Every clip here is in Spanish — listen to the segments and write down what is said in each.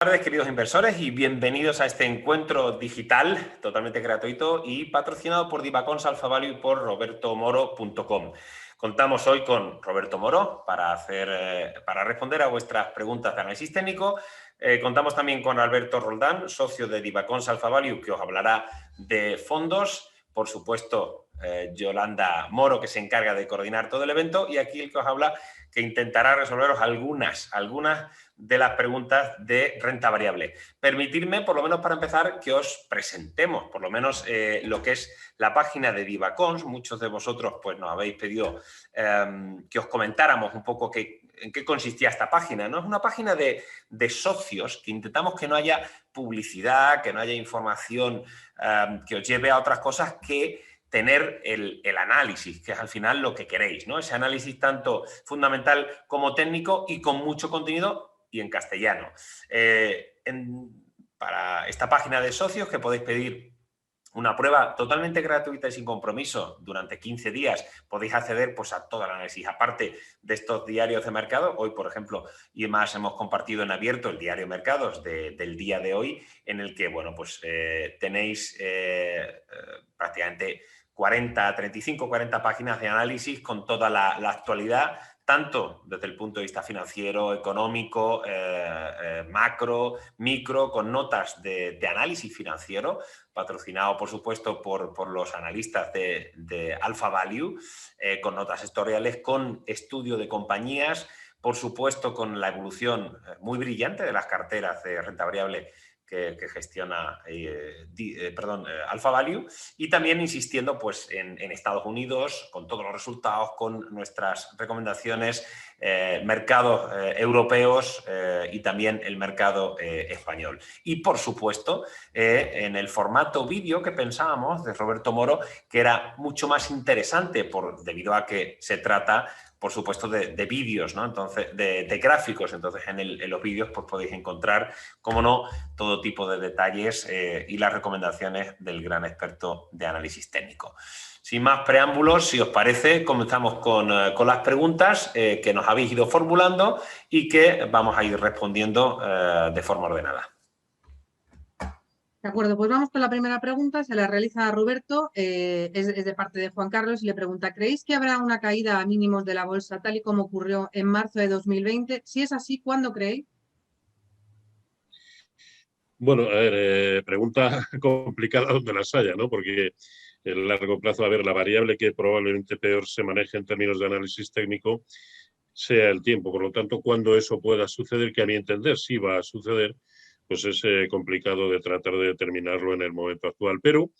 Buenas tardes, queridos inversores, y bienvenidos a este encuentro digital totalmente gratuito y patrocinado por Divacons Alpha Value y por robertomoro.com. Contamos hoy con Roberto Moro para responder a vuestras preguntas de análisis técnico. Contamos también con Alberto Roldán, socio de Divacons Alpha Value, que os hablará de fondos. Por supuesto, Yolanda Moro, que se encarga de coordinar todo el evento, y aquí el que os habla, que intentará resolveros algunas de las preguntas de renta variable. Permitidme, por lo menos para empezar, que os presentemos, por lo menos lo que es la página de Divacons. Muchos de vosotros pues, nos habéis pedido que os comentáramos un poco en qué consistía esta página, ¿no? Es una página de socios que intentamos que no haya publicidad, que no haya información que os lleve a otras cosas que tener el análisis, que es al final lo que queréis, ¿no? Ese análisis tanto fundamental como técnico y con mucho contenido y en castellano. Para esta página de socios, que podéis pedir una prueba totalmente gratuita y sin compromiso durante 15 días, podéis acceder pues, a todo el análisis, aparte de estos diarios de mercado. Hoy, por ejemplo, y más hemos compartido en abierto el diario de mercados del día de hoy, en el que bueno, pues, tenéis prácticamente 35, 40 páginas de análisis con toda la actualidad, tanto desde el punto de vista financiero, económico, macro, micro, con notas de análisis financiero, patrocinado, por supuesto, por los analistas de Alpha Value, con notas sectoriales, con estudio de compañías, por supuesto, con la evolución muy brillante de las carteras de renta variable que gestiona Alpha Value, y también insistiendo pues, en Estados Unidos, con todos los resultados, con nuestras recomendaciones, mercados europeos y también el mercado español. Y, por supuesto, en el formato vídeo que pensábamos de Roberto Moro, que era mucho más interesante debido a que se trata, por supuesto, de vídeos, ¿no? Entonces, de gráficos. Entonces, en los vídeos pues, podéis encontrar, como no, todo tipo de detalles y las recomendaciones del gran experto de análisis técnico. Sin más preámbulos, si os parece, comenzamos con las preguntas que nos habéis ido formulando y que vamos a ir respondiendo de forma ordenada. De acuerdo, pues vamos con la primera pregunta. Se la realiza a Roberto, es de parte de Juan Carlos, y le pregunta: ¿creéis que habrá una caída a mínimos de la bolsa tal y como ocurrió en marzo de 2020? Si es así, ¿cuándo creéis? Bueno, a ver, pregunta complicada donde las haya, ¿no? Porque en el largo plazo, a ver, la variable que probablemente peor se maneje en términos de análisis técnico sea el tiempo. Por lo tanto, cuando eso pueda suceder, que a mi entender sí va a suceder, pues es complicado de tratar de determinarlo en el momento actual. Pero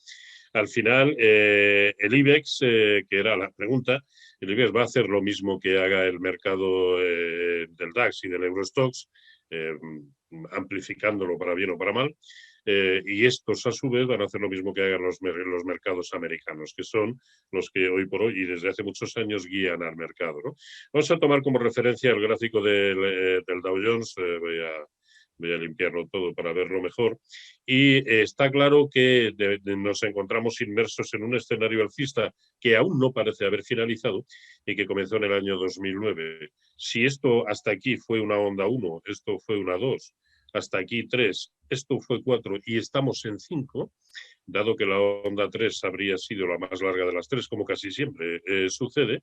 al final, el IBEX, que era la pregunta, el IBEX va a hacer lo mismo que haga el mercado del DAX y del Eurostoxx, amplificándolo para bien o para mal. Y estos, a su vez, van a hacer lo mismo que hagan los mercados americanos, que son los que hoy por hoy y desde hace muchos años guían al mercado, ¿no? Vamos a tomar como referencia el gráfico del Dow Jones. Voy a limpiarlo todo para verlo mejor. Y está claro que nos encontramos inmersos en un escenario alcista que aún no parece haber finalizado y que comenzó en el año 2009. Si esto hasta aquí fue una onda 1, esto fue una 2, hasta aquí 3, esto fue 4 y estamos en 5, dado que la onda 3 habría sido la más larga de las 3, como casi siempre sucede,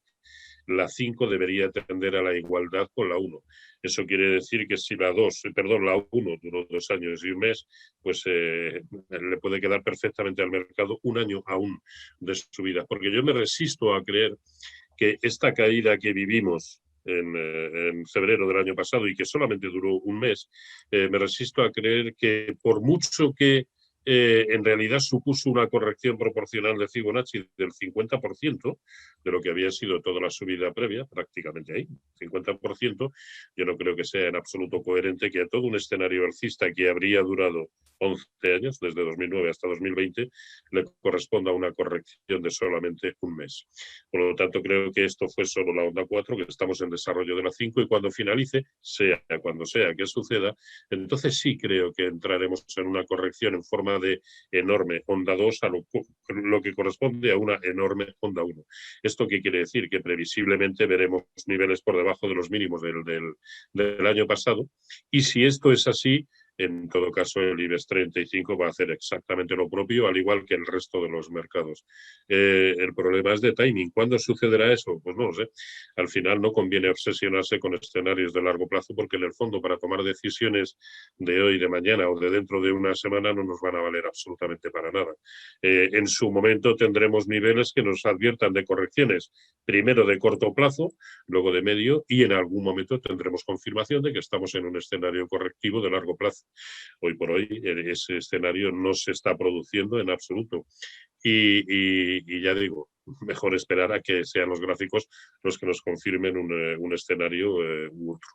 la 5 debería tender a la igualdad con la 1. Eso quiere decir que si la 1 duró 2 años y un mes, pues le puede quedar perfectamente al mercado un año aún de subida. Porque yo me resisto a creer que esta caída que vivimos en febrero del año pasado y que solamente duró un mes, me resisto a creer que por mucho que en realidad supuso una corrección proporcional de Fibonacci del 50% de lo que había sido toda la subida previa, prácticamente ahí, 50%, yo no creo que sea en absoluto coherente que a todo un escenario alcista que habría durado 11 años, desde 2009 hasta 2020, le corresponda una corrección de solamente un mes. Por lo tanto, creo que esto fue solo la onda 4, que estamos en desarrollo de la 5, y cuando finalice, sea cuando sea que suceda, entonces sí creo que entraremos en una corrección en forma de enorme onda 2 a lo que corresponde a una enorme onda 1. ¿Esto qué quiere decir? Que previsiblemente veremos niveles por debajo de los mínimos del año pasado, y si esto es así, En todo caso, el IBEX 35 va a hacer exactamente lo propio, al igual que el resto de los mercados. El problema es de timing. ¿Cuándo sucederá eso? Pues no lo sé. Al final no conviene obsesionarse con escenarios de largo plazo porque en el fondo para tomar decisiones de hoy, de mañana o de dentro de una semana no nos van a valer absolutamente para nada. En su momento tendremos niveles que nos adviertan de correcciones, primero de corto plazo, luego de medio, y en algún momento tendremos confirmación de que estamos en un escenario correctivo de largo plazo. Hoy por hoy ese escenario no se está produciendo en absoluto. Y ya digo, mejor esperar a que sean los gráficos los que nos confirmen un escenario u otro.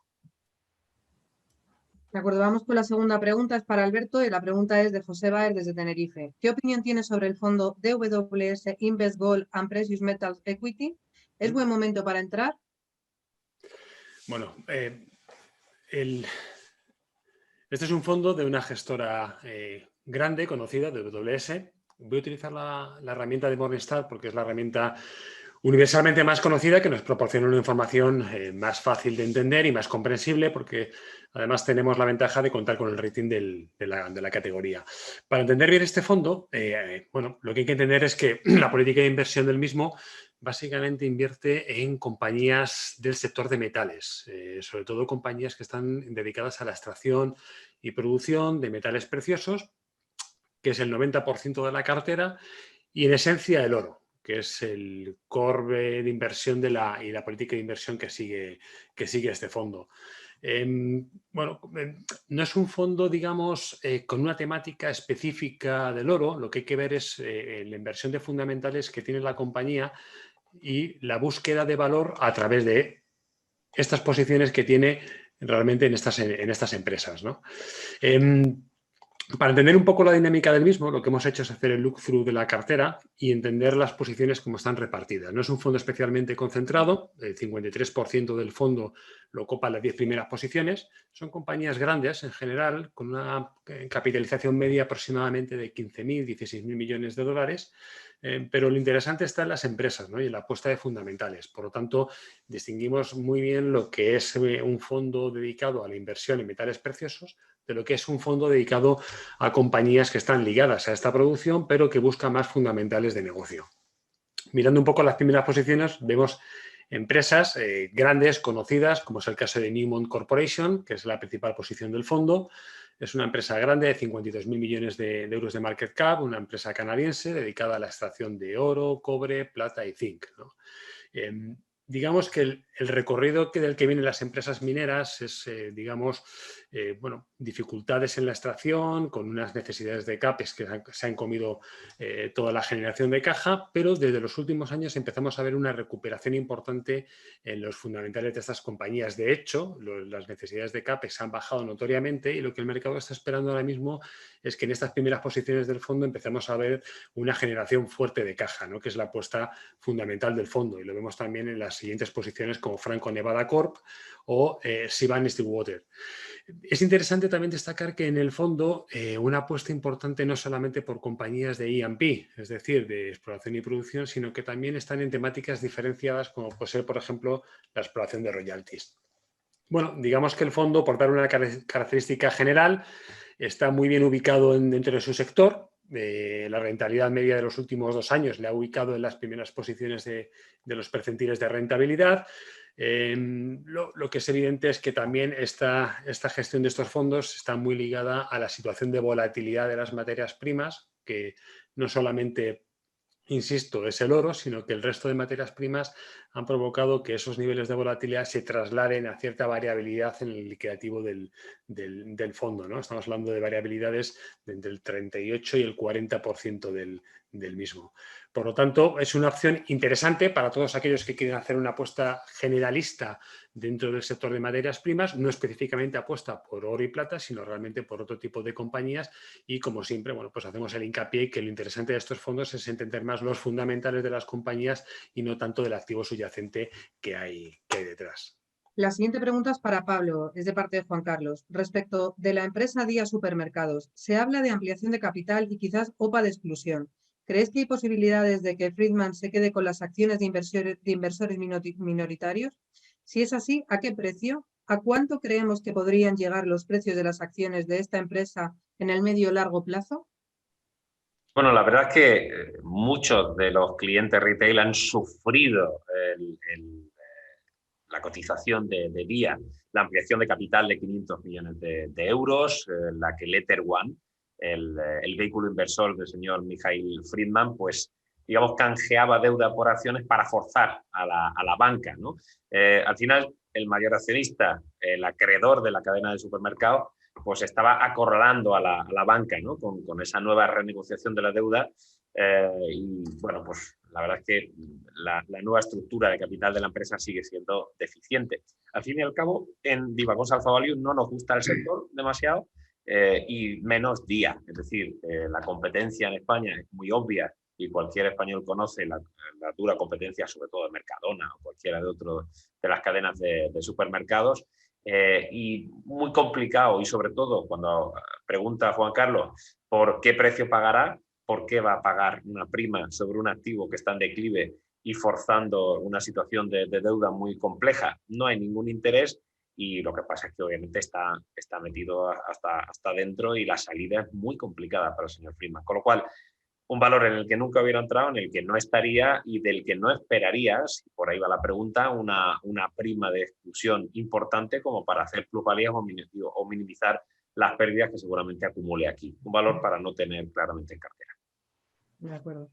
De acuerdo, vamos con la segunda pregunta, es para Alberto y la pregunta es de José Baer desde Tenerife. ¿Qué opinión tiene sobre el fondo DWS Invest Gold and Precious Metals Equity? ¿Es buen momento para entrar? Bueno, este es un fondo de una gestora grande, conocida, DWS. Voy a utilizar la herramienta de Morningstar porque es la herramienta universalmente más conocida, que nos proporciona una información más fácil de entender y más comprensible, porque además tenemos la ventaja de contar con el rating de la categoría. Para entender bien este fondo, bueno, lo que hay que entender es que la política de inversión del mismo básicamente invierte en compañías del sector de metales, sobre todo compañías que están dedicadas a la extracción y producción de metales preciosos, que es el 90% de la cartera, y en esencia el oro, que es el core de inversión y la política de inversión que sigue este fondo. Bueno, no es un fondo, digamos, con una temática específica del oro. Lo que hay que ver es la inversión de fundamentales que tiene la compañía y la búsqueda de valor a través de estas posiciones que tiene realmente en estas empresas, ¿no? Para entender un poco la dinámica del mismo, lo que hemos hecho es hacer el look-through de la cartera y entender las posiciones como están repartidas. No es un fondo especialmente concentrado, el 53% del fondo lo ocupan las 10 primeras posiciones. Son compañías grandes en general, con una capitalización media aproximadamente de 15.000, 16.000 millones de dólares, pero lo interesante está en las empresas, ¿no? Y en la apuesta de fundamentales. Por lo tanto, distinguimos muy bien lo que es un fondo dedicado a la inversión en metales preciosos de lo que es un fondo dedicado a compañías que están ligadas a esta producción, pero que buscan más fundamentales de negocio. Mirando un poco las primeras posiciones, vemos empresas grandes, conocidas, como es el caso de Newmont Corporation, que es la principal posición del fondo. Es una empresa grande de 52.000 millones de euros de market cap, una empresa canadiense dedicada a la extracción de oro, cobre, plata y zinc, ¿no? Digamos que el recorrido del que vienen las empresas mineras es, digamos, bueno, dificultades en la extracción, con unas necesidades de CAPEX que se han comido toda la generación de caja, pero desde los últimos años empezamos a ver una recuperación importante en los fundamentales de estas compañías. De hecho, las necesidades de CAPEX han bajado notoriamente y lo que el mercado está esperando ahora mismo es que en estas primeras posiciones del fondo empezamos a ver una generación fuerte de caja, ¿no? Que es la apuesta fundamental del fondo, y lo vemos también en las siguientes posiciones como Franco-Nevada Corp o Sibanye-Stillwater. Es interesante también destacar que en el fondo una apuesta importante no solamente por compañías de E&P, es decir, de exploración y producción, sino que también están en temáticas diferenciadas como puede ser, por ejemplo, la exploración de royalties. Bueno, digamos que el fondo, por dar una característica general, está muy bien ubicado dentro de su sector. La rentabilidad media de los últimos 2 años le ha ubicado en las primeras posiciones de los percentiles de rentabilidad. Lo que es evidente es que también esta gestión de estos fondos está muy ligada a la situación de volatilidad de las materias primas, que no solamente, insisto, es el oro, sino que el resto de materias primas han provocado que esos niveles de volatilidad se trasladen a cierta variabilidad en el liquidativo del fondo, ¿no? Estamos hablando de variabilidades de entre el 38 y el 40% del mismo. Por lo tanto, es una opción interesante para todos aquellos que quieren hacer una apuesta generalista dentro del sector de materias primas, no específicamente apuesta por oro y plata, sino realmente por otro tipo de compañías. Y como siempre, bueno, pues hacemos el hincapié que lo interesante de estos fondos es entender más los fundamentales de las compañías y no tanto del activo subyacente que hay detrás. La siguiente pregunta es para Pablo, es de parte de Juan Carlos. Respecto de la empresa Día Supermercados, se habla de ampliación de capital y quizás OPA de exclusión. ¿Crees que hay posibilidades de que Friedman se quede con las acciones de inversores minoritarios? Si es así, ¿a qué precio? ¿A cuánto creemos que podrían llegar los precios de las acciones de esta empresa en el medio y largo plazo? Bueno, la verdad es que muchos de los clientes retail han sufrido la cotización de día, la ampliación de capital de 500 millones de euros, la que Letter One, el vehículo inversor del señor Michael Friedman, pues digamos canjeaba deuda por acciones para forzar a la banca, ¿no? Al final, el mayor accionista, el acreedor de la cadena de supermercados, pues estaba acorralando a la banca, ¿no? Con esa nueva renegociación de la deuda. Y bueno, pues la verdad es que la nueva estructura de capital de la empresa sigue siendo deficiente. Al fin y al cabo, en Divacons Alpha Value no nos gusta el sector demasiado y menos día. Es decir, la competencia en España es muy obvia y cualquier español conoce la dura competencia, sobre todo de Mercadona o cualquiera de las cadenas de supermercados. Y muy complicado, y sobre todo cuando pregunta Juan Carlos por qué precio pagará, por qué va a pagar una prima sobre un activo que está en declive y forzando una situación de deuda muy compleja. No hay ningún interés y lo que pasa es que obviamente está metido hasta dentro y la salida es muy complicada para el señor Friedman. Con lo cual, un valor en el que nunca hubiera entrado, en el que no estaría y del que no esperaría, si por ahí va la pregunta, una prima de exclusión importante como para hacer plusvalías o minimizar las pérdidas que seguramente acumule aquí. Un valor para no tener claramente en cartera. De acuerdo.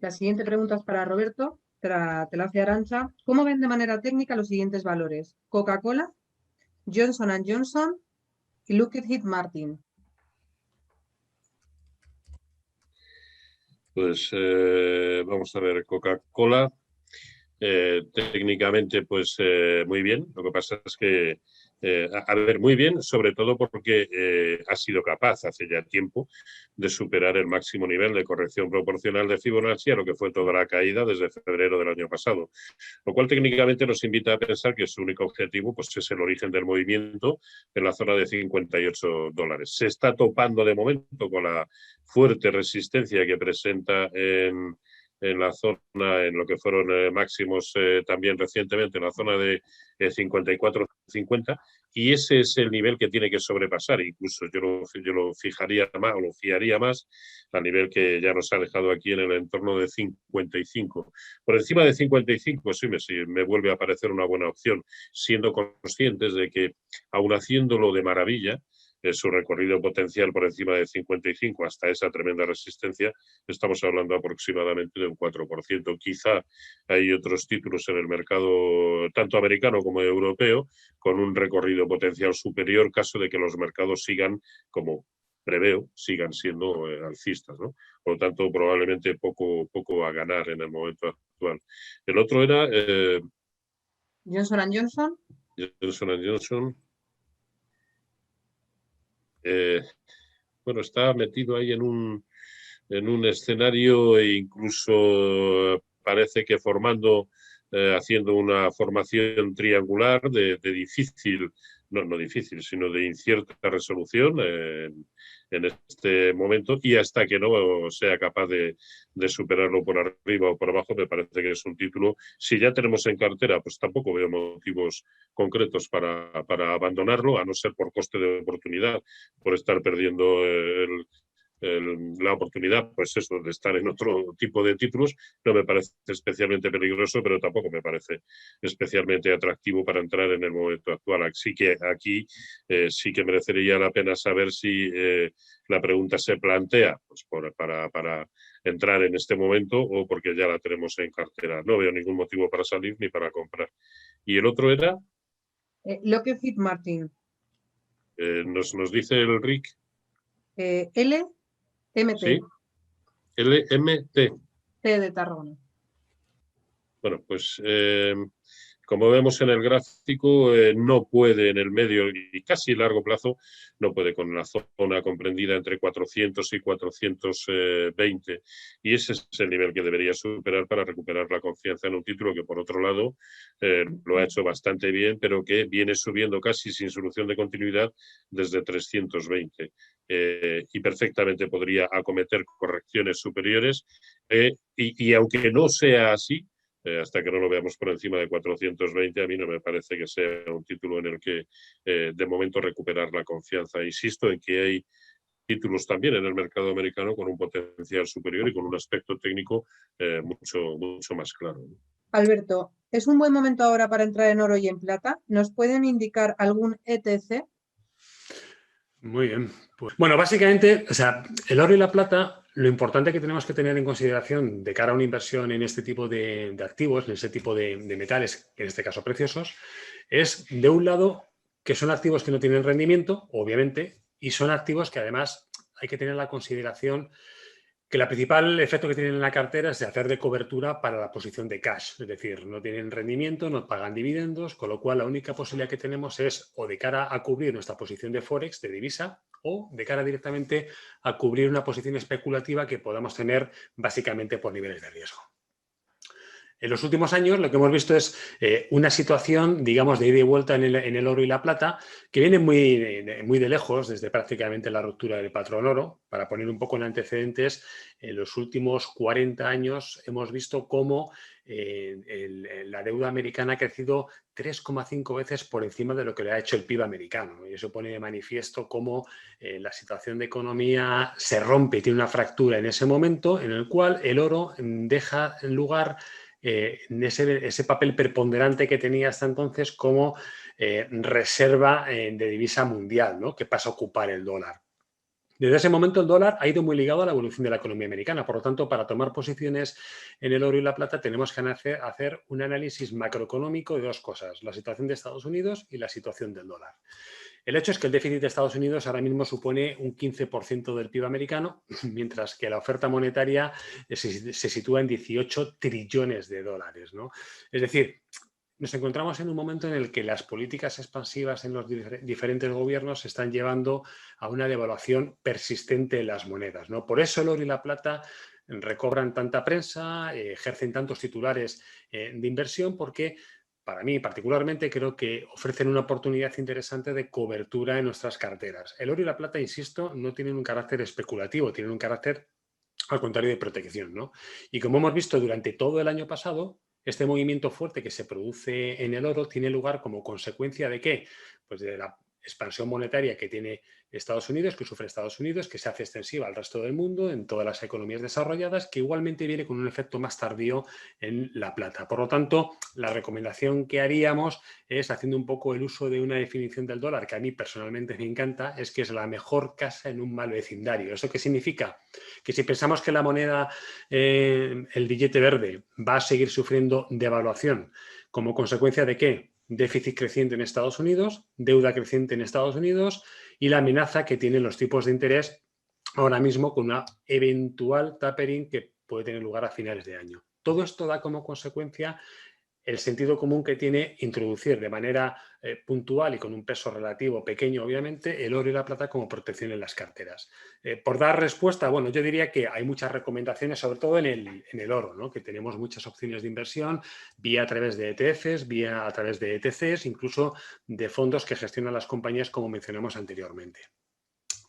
La siguiente pregunta es para Roberto, te la hace Arantxa. ¿Cómo ven de manera técnica los siguientes valores? Coca-Cola, Johnson & Johnson y Lockheed Martin. Pues vamos a ver, Coca-Cola, técnicamente pues muy bien. Lo que pasa es que, a ver, muy bien, sobre todo porque ha sido capaz hace ya tiempo de superar el máximo nivel de corrección proporcional de Fibonacci a lo que fue toda la caída desde febrero del año pasado. Lo cual técnicamente nos invita a pensar que su único objetivo pues, es el origen del movimiento en la zona de $58. Se está topando de momento con la fuerte resistencia que presenta en la zona, en lo que fueron máximos también recientemente, en la zona de 54,50, y ese es el nivel que tiene que sobrepasar. Incluso yo lo fijaría más o lo fiaría más al nivel que ya nos ha dejado aquí en el entorno de 55. Por encima de 55 sí me vuelve a parecer una buena opción, siendo conscientes de que, aun haciéndolo de maravilla, su recorrido potencial por encima de 55 hasta esa tremenda resistencia, estamos hablando aproximadamente de un 4%. Quizá hay otros títulos en el mercado, tanto americano como europeo, con un recorrido potencial superior, caso de que los mercados sigan, como preveo, sigan siendo alcistas, ¿no? Por lo tanto, probablemente poco a ganar en el momento actual. El otro era Johnson & Johnson. Johnson & Johnson. Bueno, está metido ahí en un escenario e incluso parece que haciendo una formación triangular de difícil, no difícil, sino de incierta resolución en este momento, y hasta que no sea capaz de superarlo por arriba o por abajo, me parece que es un título. Si ya tenemos en cartera, pues tampoco veo motivos concretos para abandonarlo, a no ser por coste de oportunidad, por estar perdiendo la oportunidad, pues eso, de estar en otro tipo de títulos. No me parece especialmente peligroso, pero tampoco me parece especialmente atractivo para entrar en el momento actual. Así que aquí sí que merecería la pena saber si la pregunta se plantea pues para entrar en este momento o porque ya la tenemos en cartera. No veo ningún motivo para salir ni para comprar. ¿Y el otro era? Lockheed Martin. Nos dice el RIC. LMT. Sí. LMT. T de Tarragona. Bueno, pues como vemos en el gráfico, no puede en el medio y casi largo plazo, no puede con la zona comprendida entre 400 y 420. Y ese es el nivel que debería superar para recuperar la confianza en un título que, por otro lado, lo ha hecho bastante bien, pero que viene subiendo casi sin solución de continuidad desde 320. Y perfectamente podría acometer correcciones superiores. Y aunque no sea así, hasta que no lo veamos por encima de 420, a mí no me parece que sea un título en el que de momento recuperar la confianza. Insisto en que hay títulos también en el mercado americano con un potencial superior y con un aspecto técnico mucho más claro. Alberto, ¿es un buen momento ahora para entrar en oro y en plata? ¿Nos pueden indicar algún ETC? Muy bien. Pues, bueno, básicamente, o sea, el oro y la plata, lo importante que tenemos que tener en consideración de cara a una inversión en este tipo de activos, en este tipo de metales, en este caso preciosos, es, de un lado, que son activos que no tienen rendimiento, obviamente, y son activos que además hay que tener la consideración que el principal efecto que tienen en la cartera es de hacer de cobertura para la posición de cash, es decir, no tienen rendimiento, no pagan dividendos, con lo cual la única posibilidad que tenemos es o de cara a cubrir nuestra posición de Forex, de divisa, o de cara directamente a cubrir una posición especulativa que podamos tener básicamente por niveles de riesgo. En los últimos años lo que hemos visto es una situación, digamos, de ida y vuelta en el oro y la plata, que viene muy de lejos, desde prácticamente la ruptura del patrón oro. Para poner un poco en antecedentes, en los últimos 40 años hemos visto cómo la deuda americana ha crecido 3,5 veces por encima de lo que le ha hecho el PIB americano. Y eso pone de manifiesto cómo la situación de economía se rompe y tiene una fractura en ese momento en el cual el oro deja lugar ese papel preponderante que tenía hasta entonces como reserva de divisa mundial, ¿no? Que pasa a ocupar el dólar. Desde ese momento el dólar ha ido muy ligado a la evolución de la economía americana. Por lo tanto, para tomar posiciones en el oro y la plata tenemos que hacer un análisis macroeconómico de dos cosas, la situación de Estados Unidos y la situación del dólar. El hecho es que el déficit de Estados Unidos ahora mismo supone un 15% del PIB americano, mientras que la oferta monetaria se sitúa en 18 trillones de dólares, ¿no? Es decir, nos encontramos en un momento en el que las políticas expansivas en los diferentes gobiernos se están llevando a una devaluación persistente en las monedas, ¿no? Por eso el oro y la plata recobran tanta prensa, ejercen tantos titulares de inversión, porque para mí particularmente creo que ofrecen una oportunidad interesante de cobertura en nuestras carteras. El oro y la plata, insisto, no tienen un carácter especulativo, tienen un carácter al contrario de protección, ¿no? Y como hemos visto durante todo el año pasado, este movimiento fuerte que se produce en el oro tiene lugar como consecuencia ¿de qué? Pues de la expansión monetaria que tiene Estados Unidos, que sufre Estados Unidos, que se hace extensiva al resto del mundo, en todas las economías desarrolladas, que igualmente viene con un efecto más tardío en la plata. Por lo tanto, la recomendación que haríamos es, haciendo un poco el uso de una definición del dólar que a mí personalmente me encanta, es que es la mejor casa en un mal vecindario. ¿Eso qué significa? Que si pensamos que la moneda, el billete verde, va a seguir sufriendo devaluación, ¿como consecuencia de qué? Déficit creciente en Estados Unidos, deuda creciente en Estados Unidos y la amenaza que tienen los tipos de interés ahora mismo con una eventual tapering que puede tener lugar a finales de año. Todo esto da como consecuencia el sentido común que tiene introducir de manera puntual y con un peso relativo pequeño, obviamente, el oro y la plata como protección en las carteras. Por dar respuesta, bueno, yo diría que hay muchas recomendaciones, sobre todo en el oro, ¿no? Que tenemos muchas opciones de inversión, vía a través de ETFs, vía a través de ETCs, incluso de fondos que gestionan las compañías, como mencionamos anteriormente.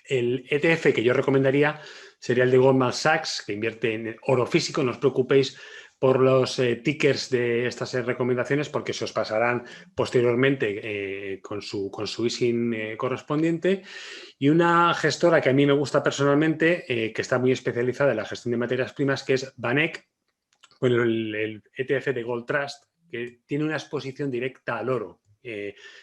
El ETF que yo recomendaría sería el de Goldman Sachs, que invierte en oro físico. No os preocupéis por los tickers de estas recomendaciones porque se os pasarán posteriormente con su ISIN correspondiente. Y una gestora que a mí me gusta personalmente, que está muy especializada en la gestión de materias primas, que es VanEck, con el ETF de Gold Trust, que tiene una exposición directa al oro.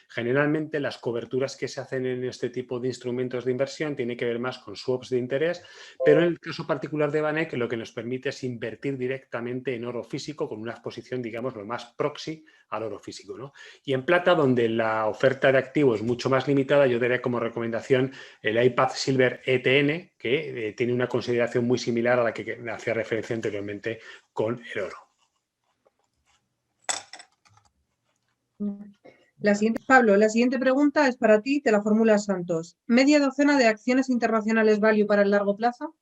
Generalmente las coberturas que se hacen en este tipo de instrumentos de inversión tienen que ver más con swaps de interés, pero en el caso particular de VanEck lo que nos permite es invertir directamente en oro físico con una exposición, digamos, lo más proxy al oro físico, ¿no? Y en plata, donde la oferta de activos es mucho más limitada, yo daría como recomendación el iPath Silver ETN, que tiene una consideración muy similar a la que hacía referencia anteriormente con el oro. Pablo, la siguiente pregunta es para ti, te la formula Santos. ¿Media docena de acciones internacionales value para el largo plazo?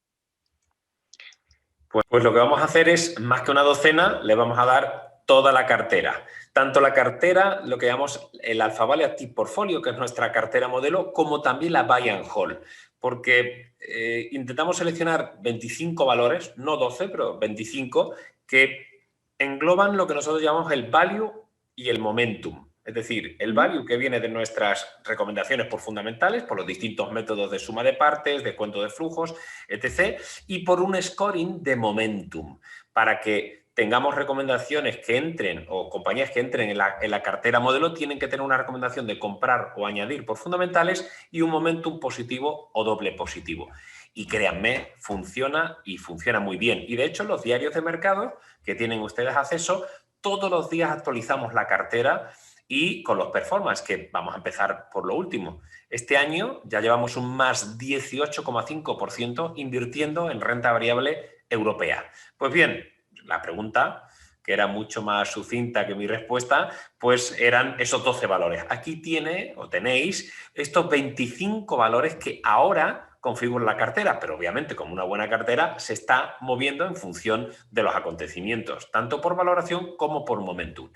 Pues lo que vamos a hacer es, más que una docena, le vamos a dar toda la cartera. Tanto la cartera, lo que llamamos el Alpha Value Active Portfolio, que es nuestra cartera modelo, como también la Buy and Hold. Porque intentamos seleccionar 25 valores, no 12, pero 25, que engloban lo que nosotros llamamos el value y el momentum. Es decir, el value que viene de nuestras recomendaciones por fundamentales, por los distintos métodos de suma de partes, de cuento de flujos, etc. Y por un scoring de momentum, para que tengamos recomendaciones que entren o compañías que entren en la cartera modelo, tienen que tener una recomendación de comprar o añadir por fundamentales y un momentum positivo o doble positivo. Y créanme, funciona y funciona muy bien. Y de hecho, los diarios de mercado que tienen ustedes acceso, todos los días actualizamos la cartera y con los performance, que vamos a empezar por lo último. Este año ya llevamos un más 18,5% invirtiendo en renta variable europea. Pues bien, la pregunta, que era mucho más sucinta que mi respuesta, pues eran esos 12 valores. Aquí tiene o tenéis estos 25 valores que ahora configuran la cartera, pero obviamente como una buena cartera se está moviendo en función de los acontecimientos, tanto por valoración como por momentum.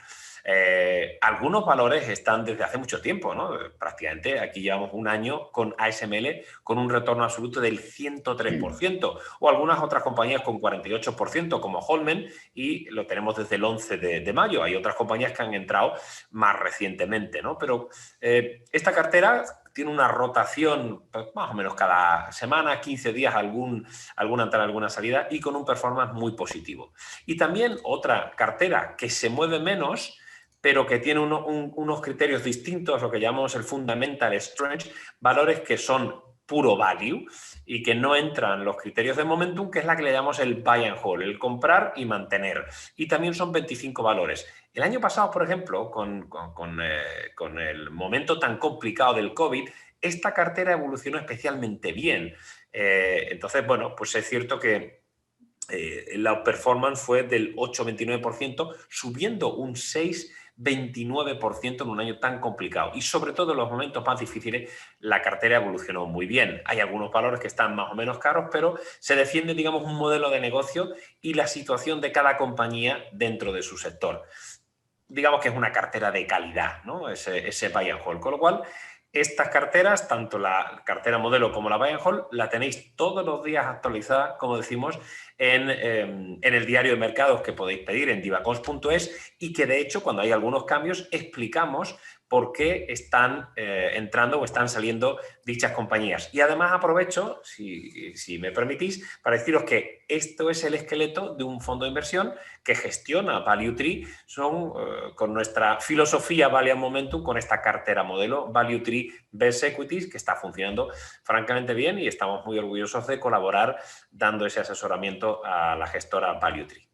Algunos valores están desde hace mucho tiempo, ¿no? Prácticamente aquí llevamos un año con ASML con un retorno absoluto del 103%, o algunas otras compañías con 48%, como Holmen, y lo tenemos desde el 11 de mayo. Hay otras compañías que han entrado más recientemente, ¿no? Pero esta cartera tiene una rotación pues, más o menos cada semana, 15 días, alguna entrada, alguna salida, y con un performance muy positivo. Y también otra cartera que se mueve menos, pero que tiene unos criterios distintos, lo que llamamos el fundamental strength, valores que son puro value y que no entran en los criterios de momentum, que es la que le llamamos el buy and hold, el comprar y mantener. Y también son 25 valores. El año pasado, por ejemplo, con el momento tan complicado del COVID, esta cartera evolucionó especialmente bien. Entonces, bueno, pues es cierto que la performance fue del 8,29%, subiendo un 6,29% en un año tan complicado. Y sobre todo en los momentos más difíciles, la cartera evolucionó muy bien. Hay algunos valores que están más o menos caros, pero se defiende, digamos, un modelo de negocio y la situación de cada compañía dentro de su sector. Digamos que es una cartera de calidad, ¿no? Ese buy and hold. Con lo cual, estas carteras, tanto la cartera modelo como la buy and hold, la tenéis todos los días actualizada, como decimos, en el diario de mercados que podéis pedir en divacons.es, y que de hecho cuando hay algunos cambios explicamos por qué están entrando o están saliendo dichas compañías. Y además aprovecho, si me permitís, para deciros que esto es el esqueleto de un fondo de inversión que gestiona Value Tree, con nuestra filosofía Value Momentum, con esta cartera modelo Value Tree Best Equities, que está funcionando francamente bien y estamos muy orgullosos de colaborar dando ese asesoramiento a la gestora Value Tree.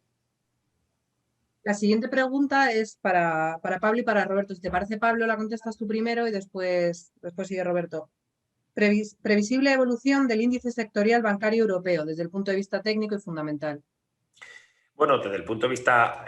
La siguiente pregunta es para Pablo y para Roberto. Si te parece, Pablo, la contestas tú primero y después sigue Roberto. Previsible evolución del índice sectorial bancario europeo desde el punto de vista técnico y fundamental. Bueno, desde el punto de vista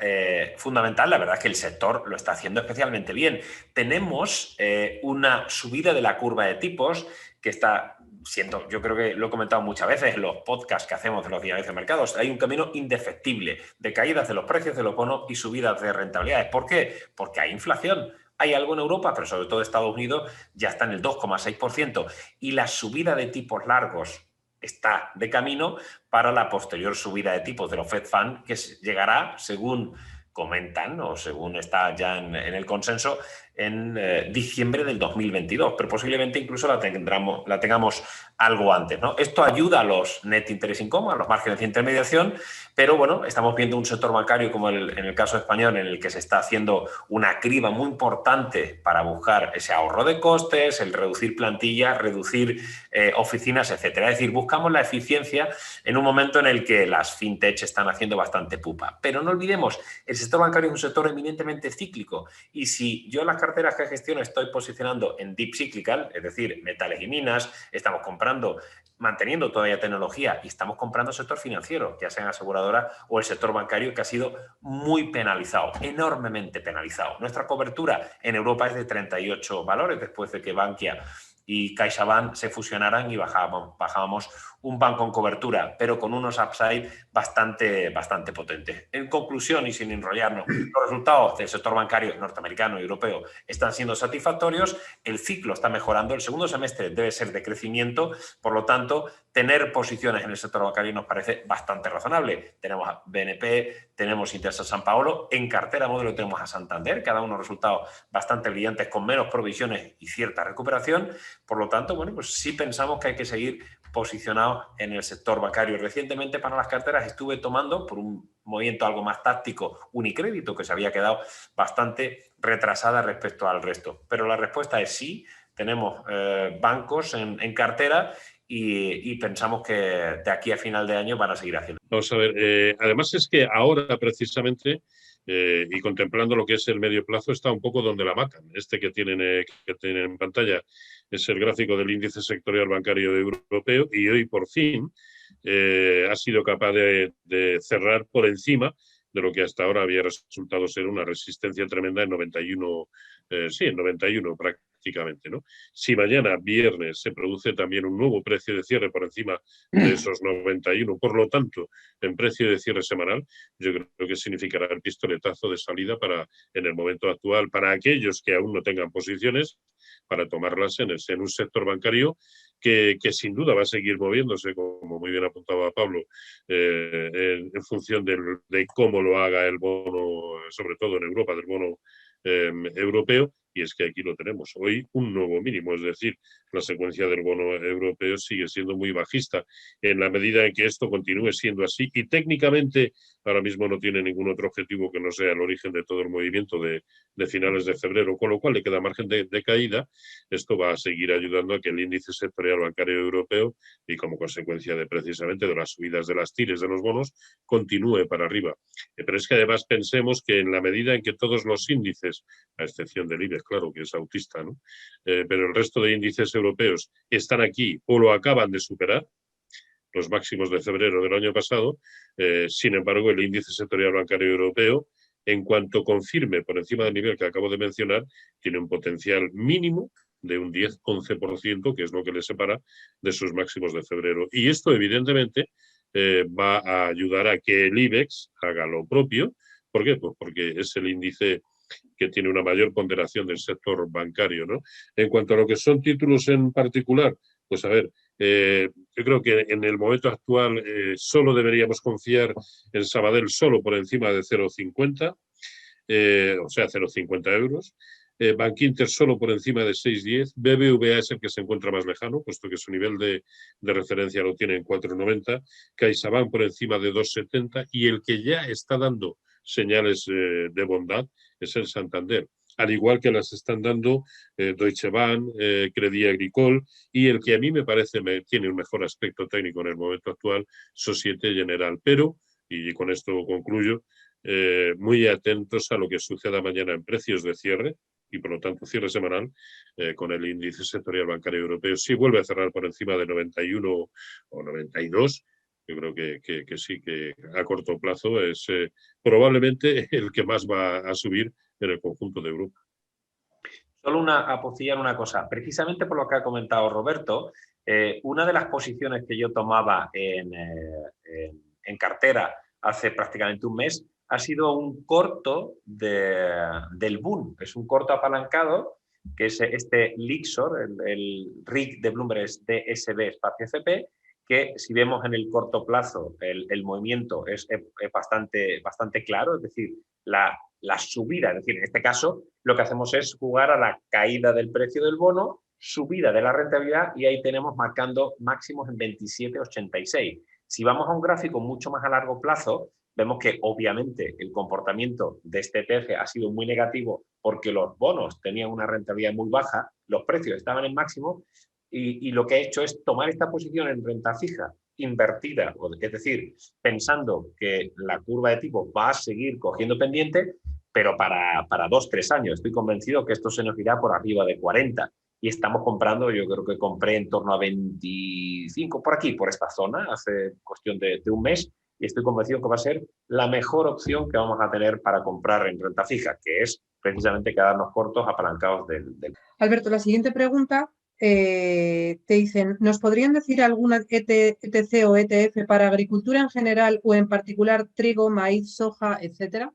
fundamental, la verdad es que el sector lo está haciendo especialmente bien. Tenemos una subida de la curva de tipos que está siendo, yo creo que lo he comentado muchas veces en los podcasts que hacemos de los diarios de mercados, hay un camino indefectible de caídas de los precios de los bonos y subidas de rentabilidades. ¿Por qué? Porque hay inflación. Hay algo en Europa, pero sobre todo Estados Unidos ya está en el 2,6%. Y la subida de tipos largos está de camino para la posterior subida de tipos de los Fed Fund, que llegará, según comentan o según está ya en el consenso, en diciembre del 2022, pero posiblemente incluso la tengamos algo antes, ¿no? Esto ayuda a los net interest income, a los márgenes de intermediación, pero bueno, estamos viendo un sector bancario como en el caso español, en el que se está haciendo una criba muy importante para buscar ese ahorro de costes, el reducir plantillas, reducir oficinas, etcétera. Es decir, buscamos la eficiencia en un momento en el que las fintech están haciendo bastante pupa. Pero no olvidemos, el sector bancario es un sector eminentemente cíclico, y si yo las carteras que gestiono estoy posicionando en deep cyclical, es decir, metales y minas, estamos manteniendo todavía tecnología y estamos comprando sector financiero, ya sea en aseguradora o el sector bancario, que ha sido muy penalizado, enormemente penalizado. Nuestra cobertura en Europa es de 38 valores después de que Bankia y CaixaBank se fusionaran y bajábamos un banco en cobertura, pero con unos upside bastante potentes. En conclusión, y sin enrollarnos, los resultados del sector bancario norteamericano y europeo están siendo satisfactorios, el ciclo está mejorando, el segundo semestre debe ser de crecimiento, por lo tanto, tener posiciones en el sector bancario nos parece bastante razonable. Tenemos a BNP, tenemos Intesa San Paolo, en cartera modelo tenemos a Santander, cada uno resultados bastante brillantes con menos provisiones y cierta recuperación. Por lo tanto, bueno, pues sí pensamos que hay que seguir posicionados en el sector bancario. Recientemente para las carteras estuve tomando, por un movimiento algo más táctico, Unicrédito, que se había quedado bastante retrasada respecto al resto. Pero la respuesta es sí, tenemos bancos en cartera y pensamos que de aquí a final de año van a seguir haciendo. Vamos a ver, además es que ahora precisamente, y contemplando lo que es el medio plazo, está un poco donde la matan. Este que tienen en pantalla es el gráfico del índice sectorial bancario europeo y hoy por fin ha sido capaz de cerrar por encima de lo que hasta ahora había resultado ser una resistencia tremenda en 91, en 91 prácticamente, ¿no? Si mañana, viernes, se produce también un nuevo precio de cierre por encima de esos 91, por lo tanto, en precio de cierre semanal, yo creo que significará el pistoletazo de salida en el momento actual, para aquellos que aún no tengan posiciones, para tomarlas en un sector bancario que sin duda va a seguir moviéndose, como muy bien apuntaba Pablo, en función de cómo lo haga el bono, sobre todo en Europa, del bono europeo, y es que aquí lo tenemos. Hoy un nuevo mínimo, es decir, la secuencia del bono europeo sigue siendo muy bajista. En la medida en que esto continúe siendo así, y técnicamente ahora mismo no tiene ningún otro objetivo que no sea el origen de todo el movimiento de finales de febrero, con lo cual le queda margen de caída, esto va a seguir ayudando a que el índice sectorial bancario europeo, y como consecuencia precisamente de las subidas de las tires de los bonos, continúe para arriba. Pero es que además pensemos que en la medida en que todos los índices, a excepción del IBEX, claro, que es autista, ¿no? Pero el resto de índices europeos están aquí o lo acaban de superar, los máximos de febrero del año pasado. Sin embargo, el índice sectorial bancario europeo, en cuanto confirme por encima del nivel que acabo de mencionar, tiene un potencial mínimo de un 10-11%, que es lo que le separa de sus máximos de febrero. Y esto, evidentemente, va a ayudar a que el IBEX haga lo propio. ¿Por qué? Pues porque es el índice que tiene una mayor ponderación del sector bancario, ¿no? En cuanto a lo que son títulos en particular, pues a ver, yo creo que en el momento actual solo deberíamos confiar en Sabadell solo por encima de 0,50, o sea, 0,50 euros. Bankinter solo por encima de 6,10. BBVA es el que se encuentra más lejano, puesto que su nivel de referencia lo tiene en 4,90. CaixaBank por encima de 2,70. Y el que ya está dando señales de bondad es el Santander, al igual que las están dando Deutsche Bank, Crédit Agricole, y el que a mí me parece tiene un mejor aspecto técnico en el momento actual, Société Générale. Pero, y con esto concluyo, muy atentos a lo que suceda mañana en precios de cierre, y por lo tanto cierre semanal, con el índice sectorial bancario europeo. Si vuelve a cerrar por encima de 91 o 92, yo creo que sí, que a corto plazo es probablemente el que más va a subir en el conjunto de Europa. Solo apostillar una cosa. Precisamente por lo que ha comentado Roberto, una de las posiciones que yo tomaba en cartera hace prácticamente un mes ha sido un corto del Bund. Es un corto apalancado, que es este Lyxor, el RIC de Bloomberg es DSB espacio CP, que si vemos en el corto plazo el movimiento es bastante claro, es decir, la subida, es decir, en este caso lo que hacemos es jugar a la caída del precio del bono, subida de la rentabilidad, y ahí tenemos marcando máximos en 27,86. Si vamos a un gráfico mucho más a largo plazo, vemos que obviamente el comportamiento de este ETF ha sido muy negativo porque los bonos tenían una rentabilidad muy baja, los precios estaban en máximo, y lo que he hecho es tomar esta posición en renta fija invertida, es decir, pensando que la curva de tipo va a seguir cogiendo pendiente, pero para 2-3 años. Estoy convencido que esto se nos irá por arriba de 40. Y estamos comprando, yo creo que compré en torno a 25 por aquí, por esta zona, hace cuestión de un mes, y estoy convencido que va a ser la mejor opción que vamos a tener para comprar en renta fija, que es precisamente quedarnos cortos, apalancados del... Alberto, la siguiente pregunta te dicen, ¿nos podrían decir alguna ETC o ETF para agricultura en general o en particular trigo, maíz, soja, etcétera?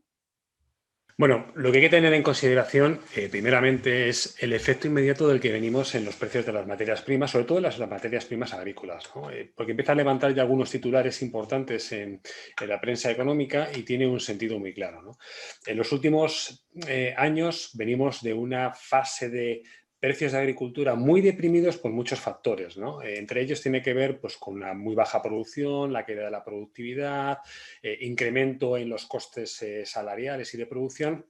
Bueno, lo que hay que tener en consideración, primeramente, es el efecto inmediato del que venimos en los precios de las materias primas, sobre todo las materias primas agrícolas, ¿no? Porque empieza a levantar ya algunos titulares importantes en la prensa económica y tiene un sentido muy claro, ¿no? En los últimos años venimos de una fase de precios de agricultura muy deprimidos por muchos factores, ¿no? Entre ellos tiene que ver, pues, con una muy baja producción, la caída de la productividad, incremento en los costes salariales y de producción.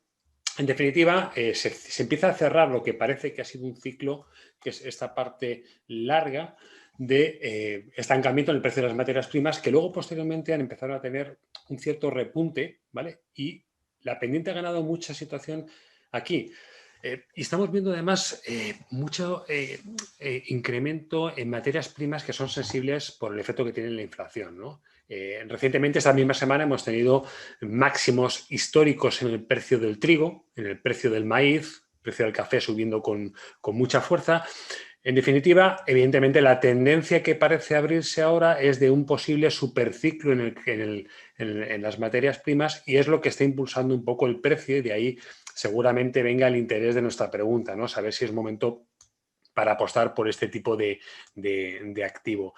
En definitiva, se empieza a cerrar lo que parece que ha sido un ciclo, que es esta parte larga de estancamiento en el precio de las materias primas, que luego posteriormente han empezado a tener un cierto repunte, ¿vale? Y la pendiente ha ganado mucha situación aquí. Y estamos viendo además mucho incremento en materias primas que son sensibles por el efecto que tiene la inflación, ¿no? Recientemente, esta misma semana, hemos tenido máximos históricos en el precio del trigo, en el precio del maíz, el precio del café subiendo con mucha fuerza. En definitiva, evidentemente, la tendencia que parece abrirse ahora es de un posible superciclo en las materias primas y es lo que está impulsando un poco el precio y de ahí seguramente venga el interés de nuestra pregunta, ¿no? Saber si es momento para apostar por este tipo de activo.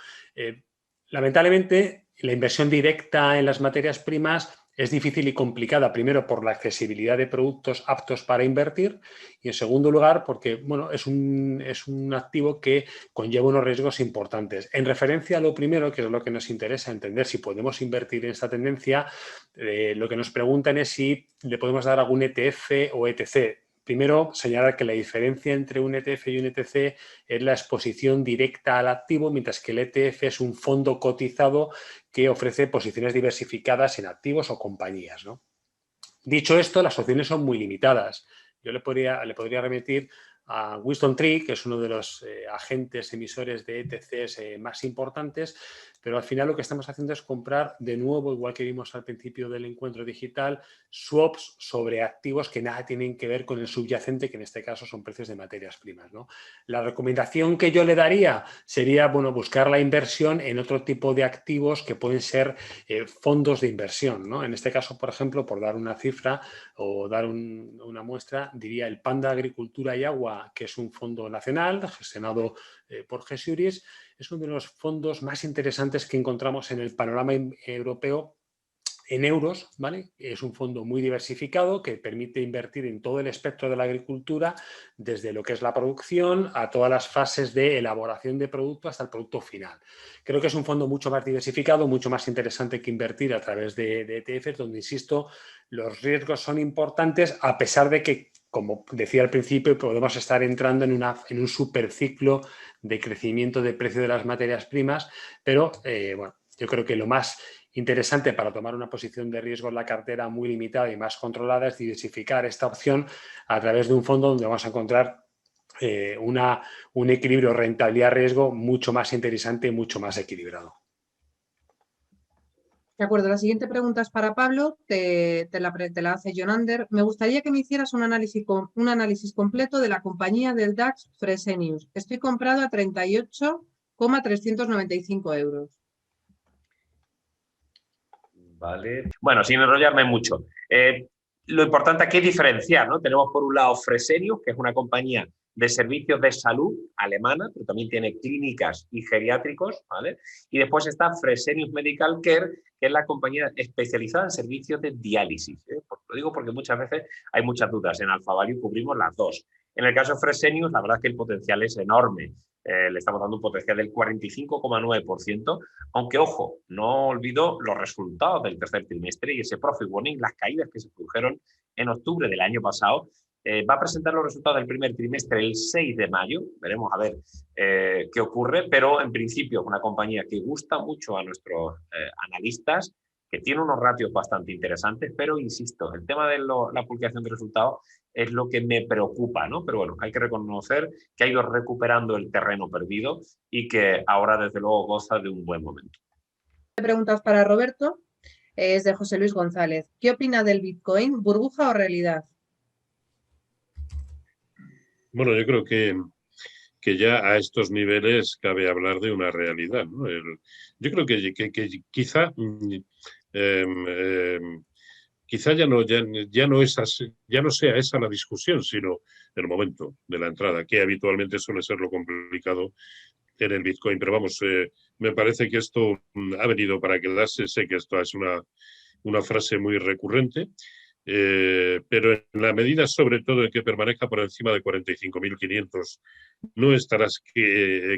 Lamentablemente, la inversión directa en las materias primas es difícil y complicada, primero por la accesibilidad de productos aptos para invertir y en segundo lugar porque, bueno, es un activo que conlleva unos riesgos importantes. En referencia a lo primero, que es lo que nos interesa entender si podemos invertir en esta tendencia, lo que nos preguntan es si le podemos dar algún ETF o ETC. Primero, señalar que la diferencia entre un ETF y un ETC es la exposición directa al activo, mientras que el ETF es un fondo cotizado que ofrece posiciones diversificadas en activos o compañías, ¿no? Dicho esto, las opciones son muy limitadas. Yo le podría remitir a WisdomTree, que es uno de los agentes emisores de ETCs más importantes, pero al final lo que estamos haciendo es comprar de nuevo, igual que vimos al principio del encuentro digital, swaps sobre activos que nada tienen que ver con el subyacente, que en este caso son precios de materias primas, ¿no? La recomendación que yo le daría sería, bueno, buscar la inversión en otro tipo de activos que pueden ser fondos de inversión, ¿no? En este caso, por ejemplo, por dar una cifra o dar una muestra, diría el Panda Agricultura y Agua, que es un fondo nacional gestionado por GESIURIS, es uno de los fondos más interesantes que encontramos en el panorama europeo en euros, ¿vale? Es un fondo muy diversificado que permite invertir en todo el espectro de la agricultura, desde lo que es la producción a todas las fases de elaboración de producto hasta el producto final. Creo que es un fondo mucho más diversificado, mucho más interesante que invertir a través de ETFs, donde, insisto, los riesgos son importantes, a pesar de que, como decía al principio, podemos estar entrando en un superciclo de crecimiento de precio de las materias primas, pero bueno, yo creo que lo más interesante para tomar una posición de riesgo en la cartera muy limitada y más controlada es diversificar esta opción a través de un fondo donde vamos a encontrar un equilibrio rentabilidad-riesgo mucho más interesante y mucho más equilibrado. De acuerdo, la siguiente pregunta es para Pablo, te la hace Jonander. Me gustaría que me hicieras un análisis completo de la compañía del DAX Fresenius. Estoy comprado a 38,395 euros. Vale. Bueno, sin enrollarme mucho. Lo importante aquí es diferenciar, ¿no? Tenemos por un lado Fresenius, que es una compañía de servicios de salud alemana, pero también tiene clínicas y geriátricos, ¿vale? Y después está Fresenius Medical Care, que es la compañía especializada en servicios de diálisis, ¿eh? Lo digo porque muchas veces hay muchas dudas. En Alfa Value cubrimos las dos. En el caso de Fresenius, la verdad es que el potencial es enorme. Le estamos dando un potencial del 45,9%, aunque, ojo, no olvido los resultados del tercer trimestre y ese profit warning, las caídas que se produjeron en octubre del año pasado. Va a presentar los resultados del primer trimestre el 6 de mayo, veremos a ver qué ocurre, pero en principio es una compañía que gusta mucho a nuestros analistas, que tiene unos ratios bastante interesantes, pero insisto, el tema de la publicación de resultados es lo que me preocupa, ¿no? Pero bueno, hay que reconocer que ha ido recuperando el terreno perdido y que ahora desde luego goza de un buen momento. Preguntas para Roberto, es de José Luis González. ¿Qué opina del Bitcoin, burbuja o realidad? Bueno, yo creo que que ya a estos niveles cabe hablar de una realidad, ¿no? Yo creo que quizá, quizá ya no sea esa la discusión, sino el momento de la entrada, que habitualmente suele ser lo complicado en el Bitcoin. Pero vamos, me parece que esto ha venido para quedarse. Sé que esto es una frase muy recurrente, pero en la medida sobre todo en que permanezca por encima de 45.500, no estarás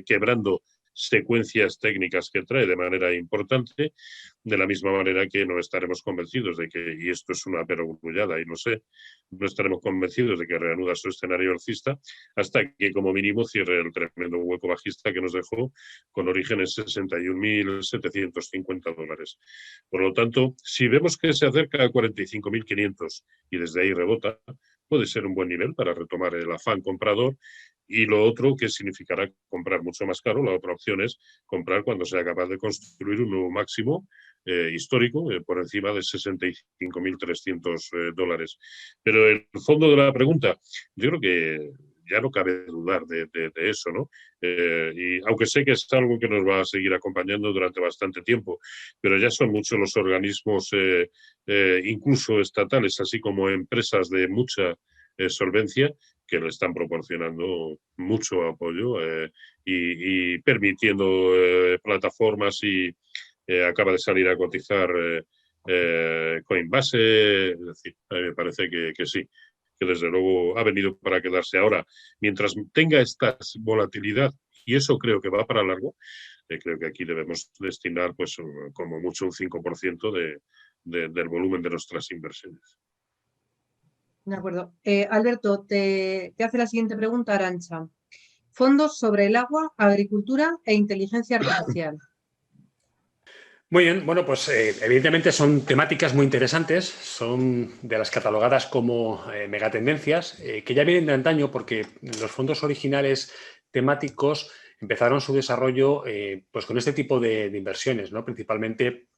quebrando secuencias técnicas que trae de manera importante, de la misma manera que no estaremos convencidos de que, y esto es una perogrullada y no sé, no estaremos convencidos de que reanuda su escenario alcista hasta que como mínimo cierre el tremendo hueco bajista que nos dejó con origen en $61.750. Por lo tanto, si vemos que se acerca a 45.500 y desde ahí rebota, puede ser un buen nivel para retomar el afán comprador. Y lo otro, que significará comprar mucho más caro, la otra opción es comprar cuando sea capaz de construir un nuevo máximo histórico por encima de $65.300. Pero el fondo de la pregunta, yo creo que ya no cabe dudar de eso, ¿no? Y aunque sé que es algo que nos va a seguir acompañando durante bastante tiempo, pero ya son muchos los organismos, incluso estatales, así como empresas de mucha solvencia, que le están proporcionando mucho apoyo y permitiendo plataformas y acaba de salir a cotizar Coinbase. Es decir, a mí me parece que sí, que desde luego ha venido para quedarse. Ahora, mientras tenga esta volatilidad, y eso creo que va para largo, creo que aquí debemos destinar pues como mucho un 5% del volumen de nuestras inversiones. De acuerdo. Alberto, te hace la siguiente pregunta, Arantxa. Fondos sobre el agua, agricultura e inteligencia artificial. Muy bien, bueno, pues evidentemente son temáticas muy interesantes, son de las catalogadas como megatendencias, que ya vienen de antaño porque los fondos originales temáticos empezaron su desarrollo pues con este tipo de inversiones, ¿no? Principalmente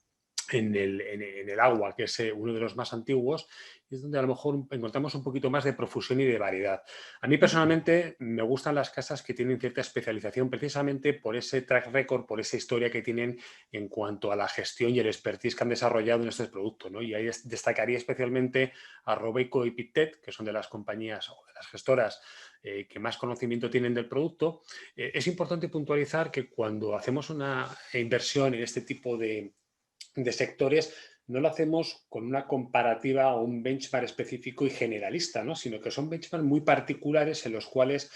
en el agua, que es uno de los más antiguos, y es donde a lo mejor encontramos un poquito más de profusión y de variedad. A mí personalmente me gustan las casas que tienen cierta especialización precisamente por ese track record, por esa historia que tienen en cuanto a la gestión y el expertise que han desarrollado en este producto, ¿no? Y ahí destacaría especialmente a Robeco y Pictet, que son de las compañías o de las gestoras que más conocimiento tienen del producto. Es importante puntualizar que cuando hacemos una inversión en este tipo de sectores, no lo hacemos con una comparativa o un benchmark específico y generalista, ¿no? Sino que son benchmarks muy particulares en los cuales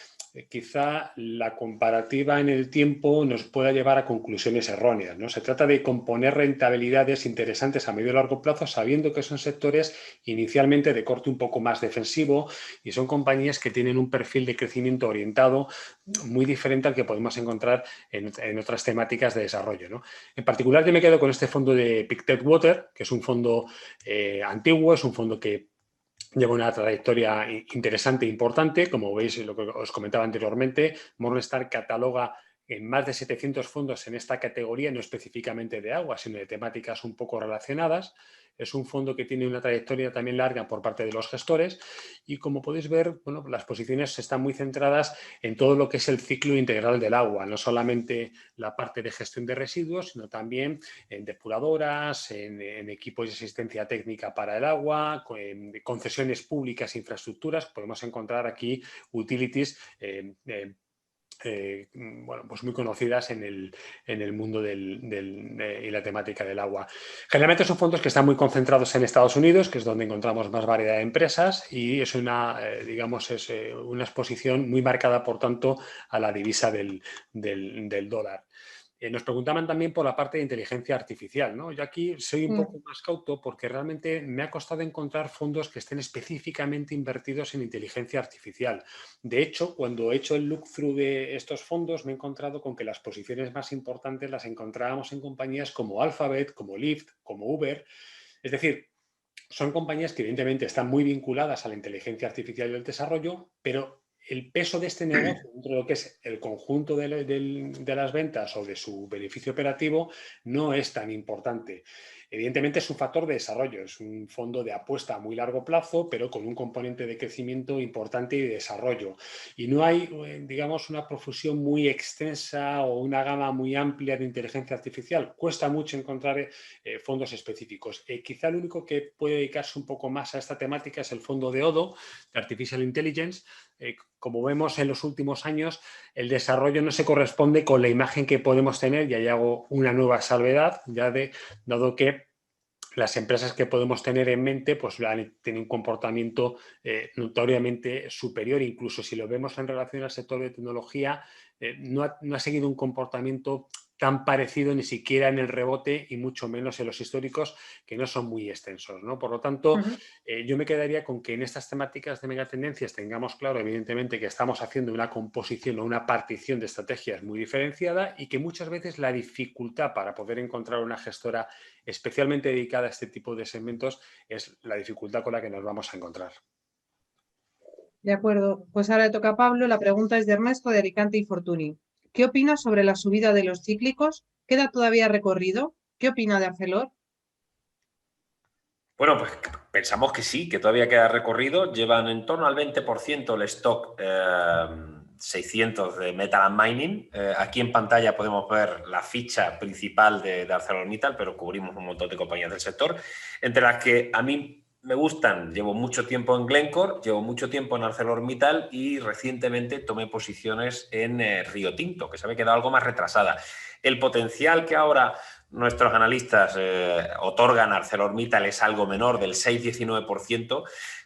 quizá la comparativa en el tiempo nos pueda llevar a conclusiones erróneas, ¿no? Se trata de componer rentabilidades interesantes a medio y largo plazo sabiendo que son sectores inicialmente de corte un poco más defensivo y son compañías que tienen un perfil de crecimiento orientado muy diferente al que podemos encontrar en otras temáticas de desarrollo, ¿no? En particular, yo me quedo con este fondo de Pictet Water, que es un fondo antiguo, es un fondo que lleva una trayectoria interesante e importante. Como veis, lo que os comentaba anteriormente, Morningstar cataloga en más de 700 fondos en esta categoría, no específicamente de agua, sino de temáticas un poco relacionadas. Es un fondo que tiene una trayectoria también larga por parte de los gestores y, como podéis ver, bueno, las posiciones están muy centradas en todo lo que es el ciclo integral del agua, no solamente la parte de gestión de residuos, sino también en depuradoras, en equipos de asistencia técnica para el agua, en concesiones públicas, infraestructuras. Podemos encontrar aquí utilities bueno, pues muy conocidas en el mundo y la temática del agua. Generalmente son fondos que están muy concentrados en Estados Unidos, que es donde encontramos más variedad de empresas, y es una, digamos, es una exposición muy marcada, por tanto, a la divisa del dólar. Nos preguntaban también por la parte de inteligencia artificial, ¿no? Yo aquí soy un poco más cauto porque realmente me ha costado encontrar fondos que estén específicamente invertidos en inteligencia artificial. De hecho, cuando he hecho el look-through de estos fondos, me he encontrado con que las posiciones más importantes las encontrábamos en compañías como Alphabet, como Lyft, como Uber. Es decir, son compañías que evidentemente están muy vinculadas a la inteligencia artificial y el desarrollo, pero el peso de este negocio dentro de lo que es el conjunto de las ventas o de su beneficio operativo no es tan importante. Evidentemente es un factor de desarrollo, es un fondo de apuesta a muy largo plazo, pero con un componente de crecimiento importante y de desarrollo. Y no hay, digamos, una profusión muy extensa o una gama muy amplia de inteligencia artificial. Cuesta mucho encontrar fondos específicos. Quizá el único que puede dedicarse un poco más a esta temática es el fondo de ODO, de Artificial Intelligence. Como vemos en los últimos años, el desarrollo no se corresponde con la imagen que podemos tener, y ahí hago una nueva salvedad, dado que las empresas que podemos tener en mente pues tienen un comportamiento notoriamente superior. Incluso si lo vemos en relación al sector de tecnología, no ha seguido un comportamiento tan parecido ni siquiera en el rebote y mucho menos en los históricos, que no son muy extensos, ¿no? Por lo tanto, yo me quedaría con que en estas temáticas de megatendencias tengamos claro, evidentemente, que estamos haciendo una composición o una partición de estrategias muy diferenciada, y que muchas veces la dificultad para poder encontrar una gestora especialmente dedicada a este tipo de segmentos es la dificultad con la que nos vamos a encontrar. De acuerdo, pues ahora le toca a Pablo. La pregunta es de Ernesto, de Alicante y Fortuny. ¿Qué opina sobre la subida de los cíclicos? ¿Queda todavía recorrido? ¿Qué opina de Arcelor? Bueno, pues pensamos que sí, que todavía queda recorrido. Llevan en torno al 20% el stock 600 de Metal and Mining. Aquí en pantalla podemos ver la ficha principal de ArcelorMittal, pero cubrimos un montón de compañías del sector, entre las que a mí me gustan. Llevo mucho tiempo en Glencore, llevo mucho tiempo en ArcelorMittal y recientemente tomé posiciones en Río Tinto, que se había quedado algo más retrasada. El potencial que ahora nuestros analistas otorgan a ArcelorMittal es algo menor, del 6-19%,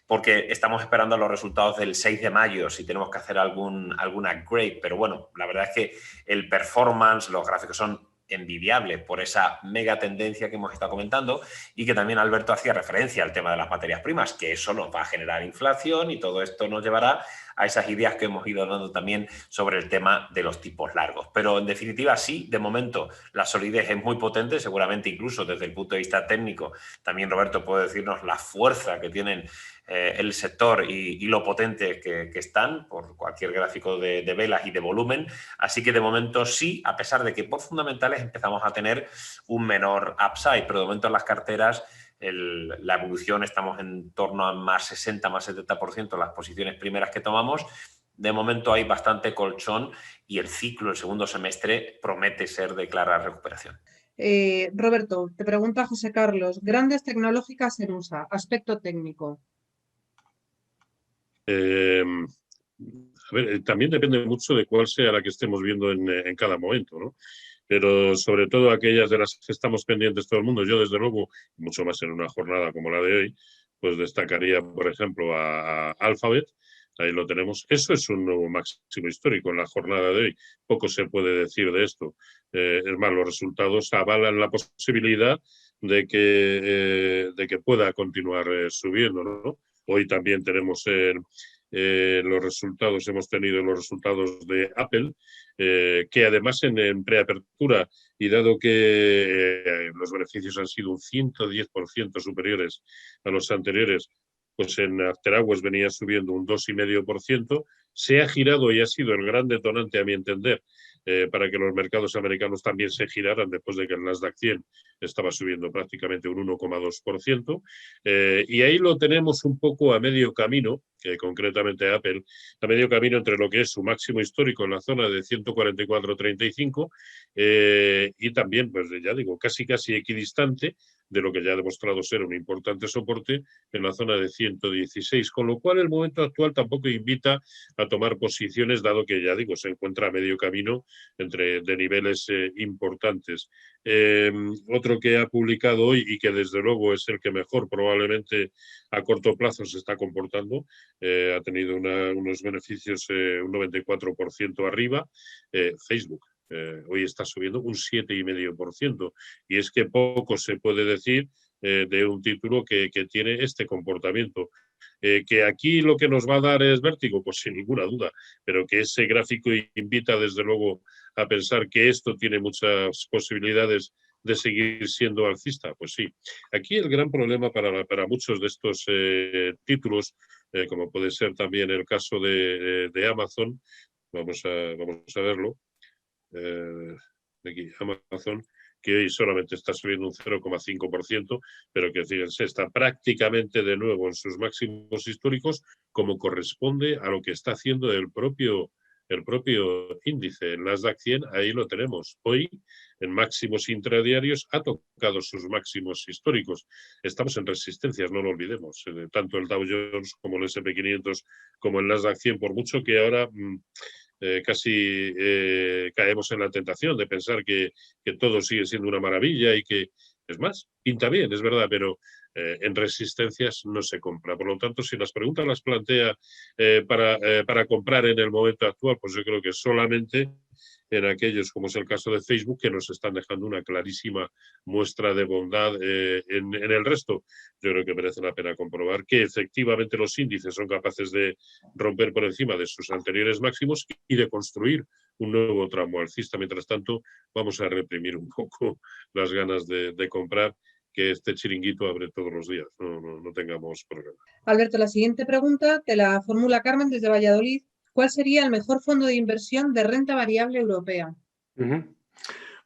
porque estamos esperando los resultados del 6 de mayo, si tenemos que hacer algún upgrade. Pero bueno, la verdad es que el performance, los gráficos son envidiables por esa mega tendencia que hemos estado comentando, y que también Alberto hacía referencia al tema de las materias primas, que eso nos va a generar inflación, y todo esto nos llevará a esas ideas que hemos ido dando también sobre el tema de los tipos largos. Pero en definitiva sí, de momento la solidez es muy potente, seguramente incluso desde el punto de vista técnico. También Roberto puede decirnos la fuerza que tienen el sector y lo potente que están por cualquier gráfico de velas y de volumen. Así que de momento sí, a pesar de que por fundamentales empezamos a tener un menor upside, pero de momento en las carteras la evolución estamos en torno a más 60, más 70% las posiciones primeras que tomamos. De momento hay bastante colchón y el ciclo, el segundo semestre, promete ser de clara recuperación. Roberto, te pregunta José Carlos, grandes tecnológicas en USA, aspecto técnico. A ver, también depende mucho de cuál sea la que estemos viendo en cada momento, ¿no? Pero sobre todo aquellas de las que estamos pendientes todo el mundo, yo desde luego, mucho más en una jornada como la de hoy, pues destacaría, por ejemplo, a Alphabet. Ahí lo tenemos. Eso es un nuevo máximo histórico en la jornada de hoy. Poco se puede decir de esto. Es más, los resultados avalan la posibilidad de que pueda continuar subiendo, ¿no? Hoy también tenemos los resultados, hemos tenido los resultados de Apple, que además en preapertura, y dado que los beneficios han sido un 110% superiores a los anteriores, pues en After Hours venía subiendo un 2,5%, se ha girado y ha sido el gran detonante, a mi entender, para que los mercados americanos también se giraran después de que el Nasdaq 100 estaba subiendo prácticamente un 1,2%. Y ahí lo tenemos un poco a medio camino, concretamente Apple, a medio camino entre lo que es su máximo histórico en la zona de 144,35 y también, pues ya digo, casi equidistante de lo que ya ha demostrado ser un importante soporte en la zona de 116, con lo cual el momento actual tampoco invita a tomar posiciones, dado que, ya digo, se encuentra a medio camino de niveles importantes. Otro que ha publicado hoy y que desde luego es el que mejor probablemente a corto plazo se está comportando, ha tenido unos beneficios un 94% arriba, Facebook. Hoy está subiendo un 7,5%, y es que poco se puede decir de un título que tiene este comportamiento. Que aquí lo que nos va a dar es vértigo, pues sin ninguna duda, pero que ese gráfico invita desde luego a pensar que esto tiene muchas posibilidades de seguir siendo alcista, pues sí. Aquí el gran problema para muchos de estos títulos, como puede ser también el caso de Amazon, vamos a verlo, aquí, Amazon, que hoy solamente está subiendo un 0,5%, pero que fíjense, está prácticamente de nuevo en sus máximos históricos, como corresponde a lo que está haciendo el propio índice. El Nasdaq 100, ahí lo tenemos. Hoy, en máximos intradiarios, ha tocado sus máximos históricos. Estamos en resistencias, no lo olvidemos. Tanto el Dow Jones como el S&P 500 como el Nasdaq 100, por mucho que ahora casi caemos en la tentación de pensar que todo sigue siendo una maravilla y que, es más, pinta bien, es verdad, pero en resistencias no se compra. Por lo tanto, si las preguntas las plantea para comprar en el momento actual, pues yo creo que solamente en aquellos, como es el caso de Facebook, que nos están dejando una clarísima muestra de bondad. En el resto, yo creo que merece la pena comprobar que efectivamente los índices son capaces de romper por encima de sus anteriores máximos y de construir un nuevo tramo alcista. Mientras tanto, vamos a reprimir un poco las ganas de comprar, que este chiringuito abre todos los días, no tengamos problema. Alberto, la siguiente pregunta te la formula Carmen desde Valladolid. ¿Cuál sería el mejor fondo de inversión de renta variable europea?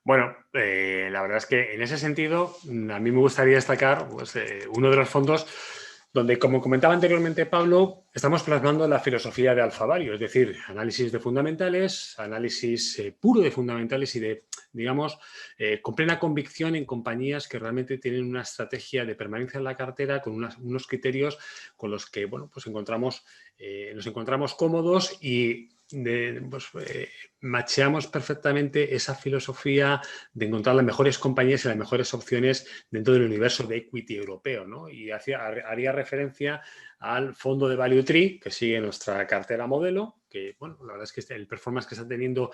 Bueno, la verdad es que en ese sentido a mí me gustaría destacar pues, uno de los fondos donde, como comentaba anteriormente Pablo, estamos plasmando la filosofía de Alfa Value, es decir, análisis de fundamentales, análisis puro de fundamentales y de, digamos, con plena convicción en compañías que realmente tienen una estrategia de permanencia en la cartera con unos criterios con los que, bueno, pues nos encontramos cómodos y macheamos perfectamente esa filosofía de encontrar las mejores compañías y las mejores opciones dentro del universo de equity europeo, ¿no? Y haría referencia al fondo de Value Tree, que sigue nuestra cartera modelo, que, bueno, la verdad es que el performance que está teniendo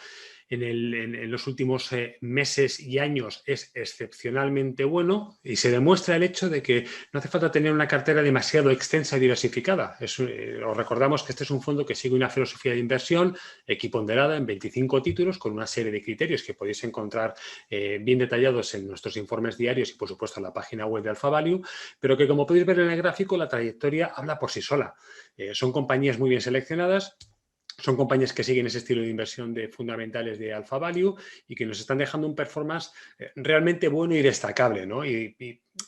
en los últimos meses y años es excepcionalmente bueno y se demuestra el hecho de que no hace falta tener una cartera demasiado extensa y diversificada. Os recordamos que este es un fondo que sigue una filosofía de inversión equiponderada en 25 títulos con una serie de criterios que podéis encontrar bien detallados en nuestros informes diarios y, por supuesto, en la página web de Alfa Value, pero que, como podéis ver en el gráfico, la trayectoria habla por sí sola. Son compañías muy bien seleccionadas. Son compañías que siguen ese estilo de inversión de fundamentales de Alfa Value y que nos están dejando un performance realmente bueno y destacable, ¿no? Y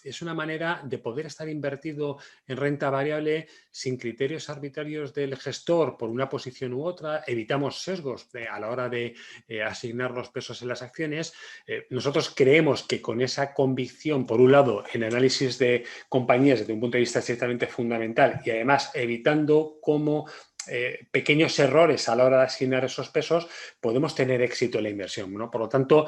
es una manera de poder estar invertido en renta variable sin criterios arbitrarios del gestor por una posición u otra. Evitamos sesgos a la hora de asignar los pesos en las acciones. Nosotros creemos que con esa convicción, por un lado, en análisis de compañías desde un punto de vista estrictamente fundamental y además evitando cómo pequeños errores a la hora de asignar esos pesos, podemos tener éxito en la inversión, ¿no? Por lo tanto,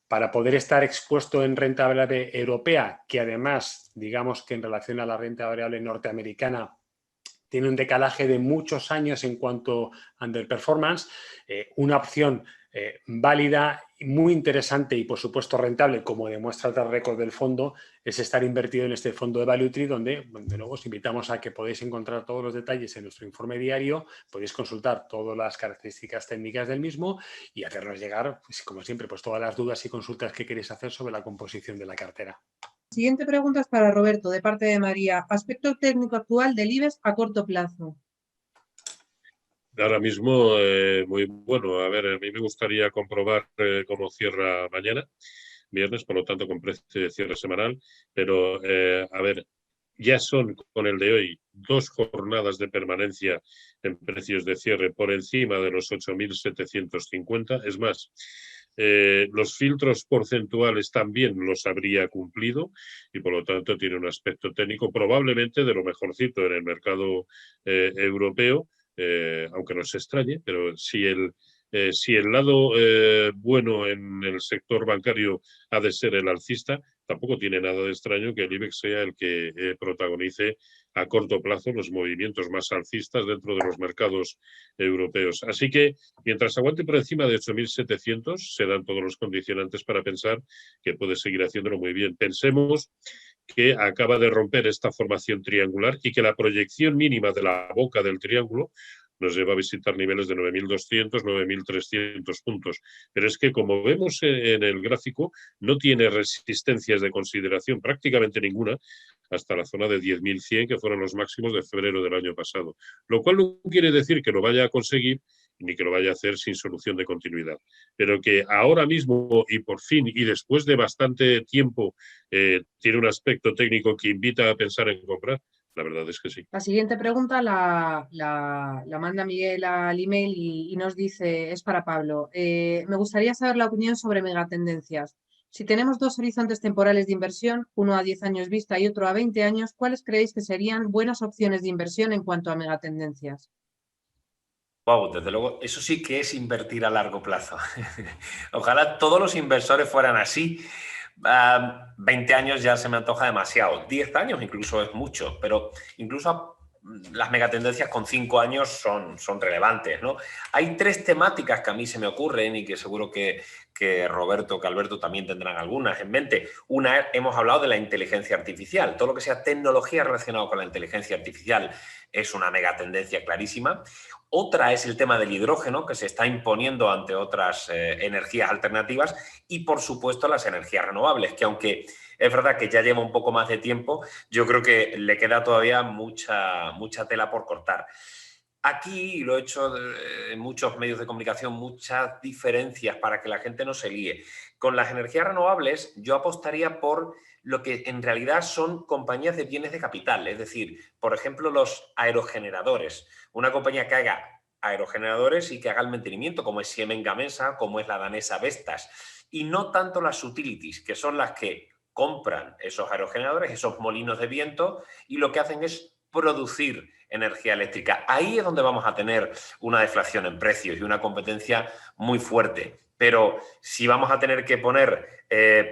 para poder estar expuesto en renta variable europea, que además, digamos que en relación a la renta variable norteamericana, tiene un decalaje de muchos años en cuanto a underperformance, una opción válida, muy interesante y, por supuesto, rentable, como demuestra el track record del fondo, es estar invertido en este fondo de Value Tree, donde, de nuevo, os invitamos a que podéis encontrar todos los detalles en nuestro informe diario, podéis consultar todas las características técnicas del mismo y hacernos llegar, pues, como siempre, pues todas las dudas y consultas que queréis hacer sobre la composición de la cartera. Siguiente pregunta es para Roberto, de parte de María. Aspecto técnico actual del IBEX a corto plazo. Ahora mismo, muy bueno. A ver, a mí me gustaría comprobar cómo cierra mañana, viernes, por lo tanto, con precio de cierre semanal. Pero, a ver, ya son con el de hoy 2 jornadas de permanencia en precios de cierre por encima de los 8.750. Es más, los filtros porcentuales también los habría cumplido y, por lo tanto, tiene un aspecto técnico probablemente de lo mejorcito en el mercado europeo. Aunque nos extrañe, pero si el lado bueno en el sector bancario ha de ser el alcista, tampoco tiene nada de extraño que el IBEX sea el que protagonice a corto plazo los movimientos más alcistas dentro de los mercados europeos. Así que, mientras aguante por encima de 8.700, se dan todos los condicionantes para pensar que puede seguir haciéndolo muy bien. Pensemos que acaba de romper esta formación triangular y que la proyección mínima de la boca del triángulo nos lleva a visitar niveles de 9.200, 9.300 puntos. Pero es que, como vemos en el gráfico, no tiene resistencias de consideración, prácticamente ninguna, hasta la zona de 10.100, que fueron los máximos de febrero del año pasado. Lo cual no quiere decir que lo vaya a conseguir ni que lo vaya a hacer sin solución de continuidad. Pero que ahora mismo y por fin y después de bastante tiempo tiene un aspecto técnico que invita a pensar en comprar, la verdad es que sí. La siguiente pregunta la manda Miguel al email y nos dice, es para Pablo. Me gustaría saber la opinión sobre megatendencias. Si tenemos dos horizontes temporales de inversión, uno a 10 años vista y otro a 20 años, ¿cuáles creéis que serían buenas opciones de inversión en cuanto a megatendencias? Wow, desde luego, eso sí que es invertir a largo plazo. Ojalá todos los inversores fueran así. 20 años ya se me antoja demasiado. 10 años incluso es mucho, pero incluso las megatendencias con 5 años son relevantes, ¿no? Hay 3 temáticas que a mí se me ocurren y que seguro que Roberto, que Alberto también tendrán algunas en mente. Una, hemos hablado de la inteligencia artificial. Todo lo que sea tecnología relacionada con la inteligencia artificial es una megatendencia clarísima. Otra es el tema del hidrógeno, que se está imponiendo ante otras energías alternativas, y, por supuesto, las energías renovables, que aunque es verdad que ya lleva un poco más de tiempo, yo creo que le queda todavía mucha tela por cortar. Aquí, y lo he hecho en muchos medios de comunicación, muchas diferencias para que la gente no se líe. Con las energías renovables, yo apostaría por lo que en realidad son compañías de bienes de capital, es decir, por ejemplo, los aerogeneradores. Una compañía que haga aerogeneradores y que haga el mantenimiento, como es Siemens Gamesa, como es la danesa Vestas, y no tanto las utilities, que son las que compran esos aerogeneradores, esos molinos de viento, y lo que hacen es producir energía eléctrica. Ahí es donde vamos a tener una deflación en precios y una competencia muy fuerte. Pero si vamos a tener que poner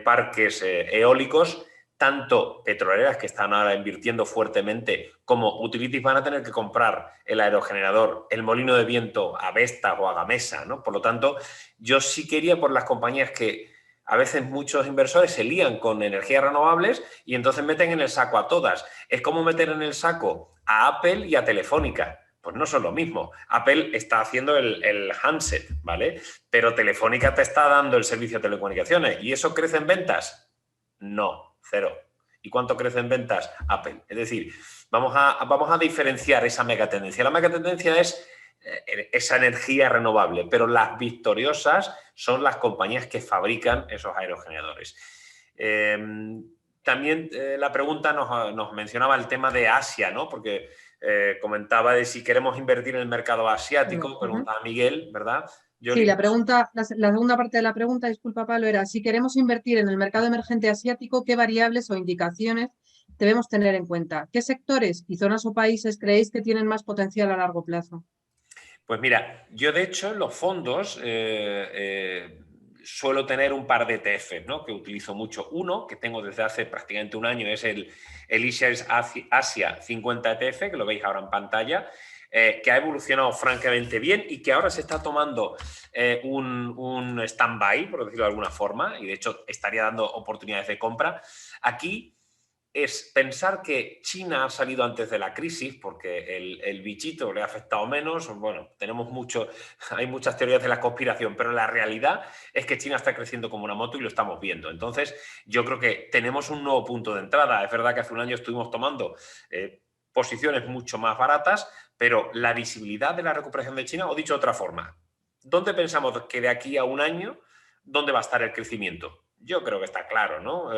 parques eólicos, tanto petroleras, que están ahora invirtiendo fuertemente, como utilities, van a tener que comprar el aerogenerador, el molino de viento a Vestas o a Gamesa, ¿no? Por lo tanto, yo sí quería por las compañías que a veces muchos inversores se lían con energías renovables y entonces meten en el saco a todas. Es como meter en el saco a Apple y a Telefónica. Pues no son lo mismo. Apple está haciendo el handset, ¿vale? Pero Telefónica te está dando el servicio de telecomunicaciones. ¿Y eso crece en ventas? No, cero. ¿Y cuánto crece en ventas? Apple. Es decir, vamos a diferenciar esa megatendencia. La megatendencia es esa energía renovable, pero las victoriosas son las compañías que fabrican esos aerogeneradores. También la pregunta nos mencionaba el tema de Asia, ¿no? Porque comentaba de si queremos invertir en el mercado asiático, preguntaba Miguel, ¿verdad? Sí, la segunda parte de la pregunta, disculpa Pablo, era si queremos invertir en el mercado emergente asiático, ¿qué variables o indicaciones debemos tener en cuenta? ¿Qué sectores y zonas o países creéis que tienen más potencial a largo plazo? Pues mira, yo de hecho en los fondos suelo tener un par de ETFs, ¿no? Que utilizo mucho. Uno, que tengo desde hace prácticamente un año, es el eShares Asia 50 ETF, que lo veis ahora en pantalla, que ha evolucionado francamente bien y que ahora se está tomando un stand-by, por decirlo de alguna forma, y de hecho estaría dando oportunidades de compra. Aquí es pensar que China ha salido antes de la crisis porque el bichito le ha afectado menos. Bueno, hay muchas teorías de la conspiración, pero la realidad es que China está creciendo como una moto y lo estamos viendo. Entonces, yo creo que tenemos un nuevo punto de entrada. Es verdad que hace un año estuvimos tomando posiciones mucho más baratas, pero la visibilidad de la recuperación de China, o dicho de otra forma, ¿dónde pensamos que de aquí a un año, dónde va a estar el crecimiento? Yo creo que está claro, ¿no?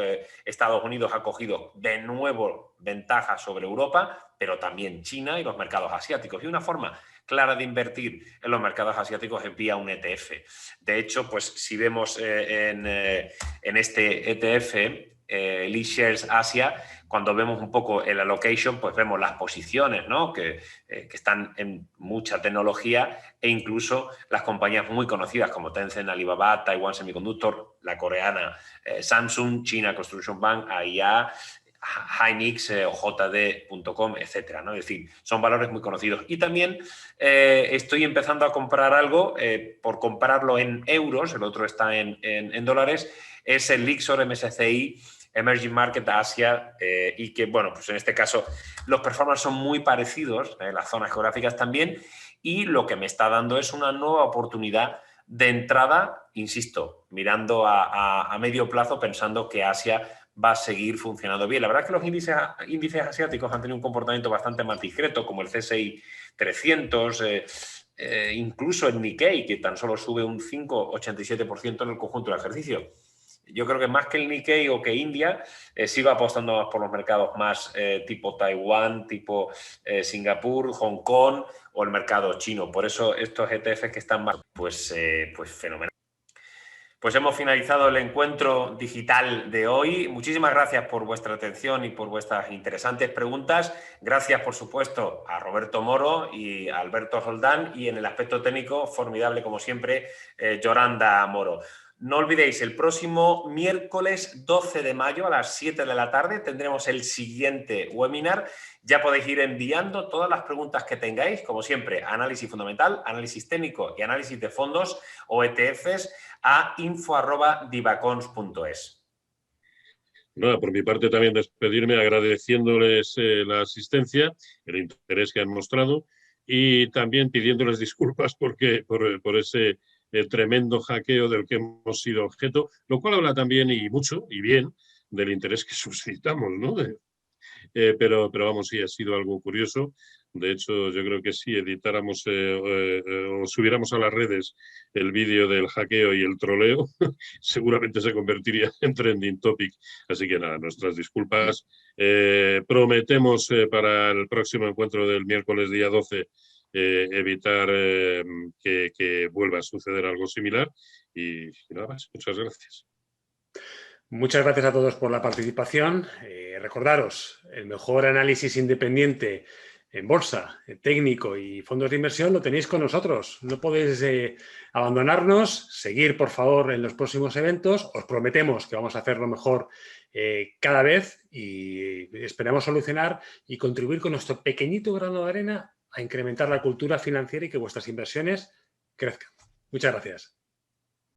Estados Unidos ha cogido de nuevo ventaja sobre Europa, pero también China y los mercados asiáticos. Y una forma clara de invertir en los mercados asiáticos es vía un ETF. De hecho, pues si vemos en este ETF, el eShares Asia, cuando vemos un poco el allocation, pues vemos las posiciones, ¿no? que están en mucha tecnología e incluso las compañías muy conocidas como Tencent, Alibaba, Taiwan Semiconductor, la coreana Samsung, China Construction Bank, AIA, Hynix o JD.com, etcétera, ¿no? Es decir, son valores muy conocidos. Y también estoy empezando a comprar algo, por comprarlo en euros, el otro está en dólares, es el Lyxor MSCI Emerging Market Asia, y que, bueno, pues en este caso los performances son muy parecidos, las zonas geográficas también, y lo que me está dando es una nueva oportunidad de entrada, insisto, mirando a medio plazo, pensando que Asia va a seguir funcionando bien. La verdad es que los índices asiáticos han tenido un comportamiento bastante más discreto, como el CSI 300, incluso el Nikkei, que tan solo sube un 5,87% en el conjunto del ejercicio. Yo creo que más que el Nikkei o que India, sigo apostando más por los mercados más tipo Taiwán, tipo Singapur, Hong Kong o el mercado chino. Por eso estos ETFs que están más, pues fenomenal. Pues hemos finalizado el encuentro digital de hoy. Muchísimas gracias por vuestra atención y por vuestras interesantes preguntas. Gracias, por supuesto, a Roberto Moro y a Alberto Roldán, y en el aspecto técnico, formidable como siempre, Yolanda Moro. No olvidéis, el próximo miércoles 12 de mayo a las 7 de la tarde tendremos el siguiente webinar. Ya podéis ir enviando todas las preguntas que tengáis, como siempre, análisis fundamental, análisis técnico y análisis de fondos o ETFs a info@divacons.es. Nada, por mi parte también despedirme agradeciéndoles la asistencia, el interés que han mostrado y también pidiéndoles disculpas por ese tremendo hackeo del que hemos sido objeto, lo cual habla también y mucho y bien del interés que suscitamos, ¿no? Pero vamos, sí, ha sido algo curioso. De hecho, yo creo que si editáramos o subiéramos a las redes el vídeo del hackeo y el troleo, seguramente se convertiría en trending topic. Así que nada, nuestras disculpas. Prometemos para el próximo encuentro del miércoles día 12 evitar que vuelva a suceder algo similar. Y nada más, muchas gracias. Muchas gracias a todos por la participación. Recordaros, el mejor análisis independiente en bolsa, técnico y fondos de inversión lo tenéis con nosotros. No podéis abandonarnos, seguir por favor en los próximos eventos. Os prometemos que vamos a hacerlo mejor cada vez y esperamos solucionar y contribuir con nuestro pequeñito grano de arena a incrementar la cultura financiera y que vuestras inversiones crezcan. Muchas gracias.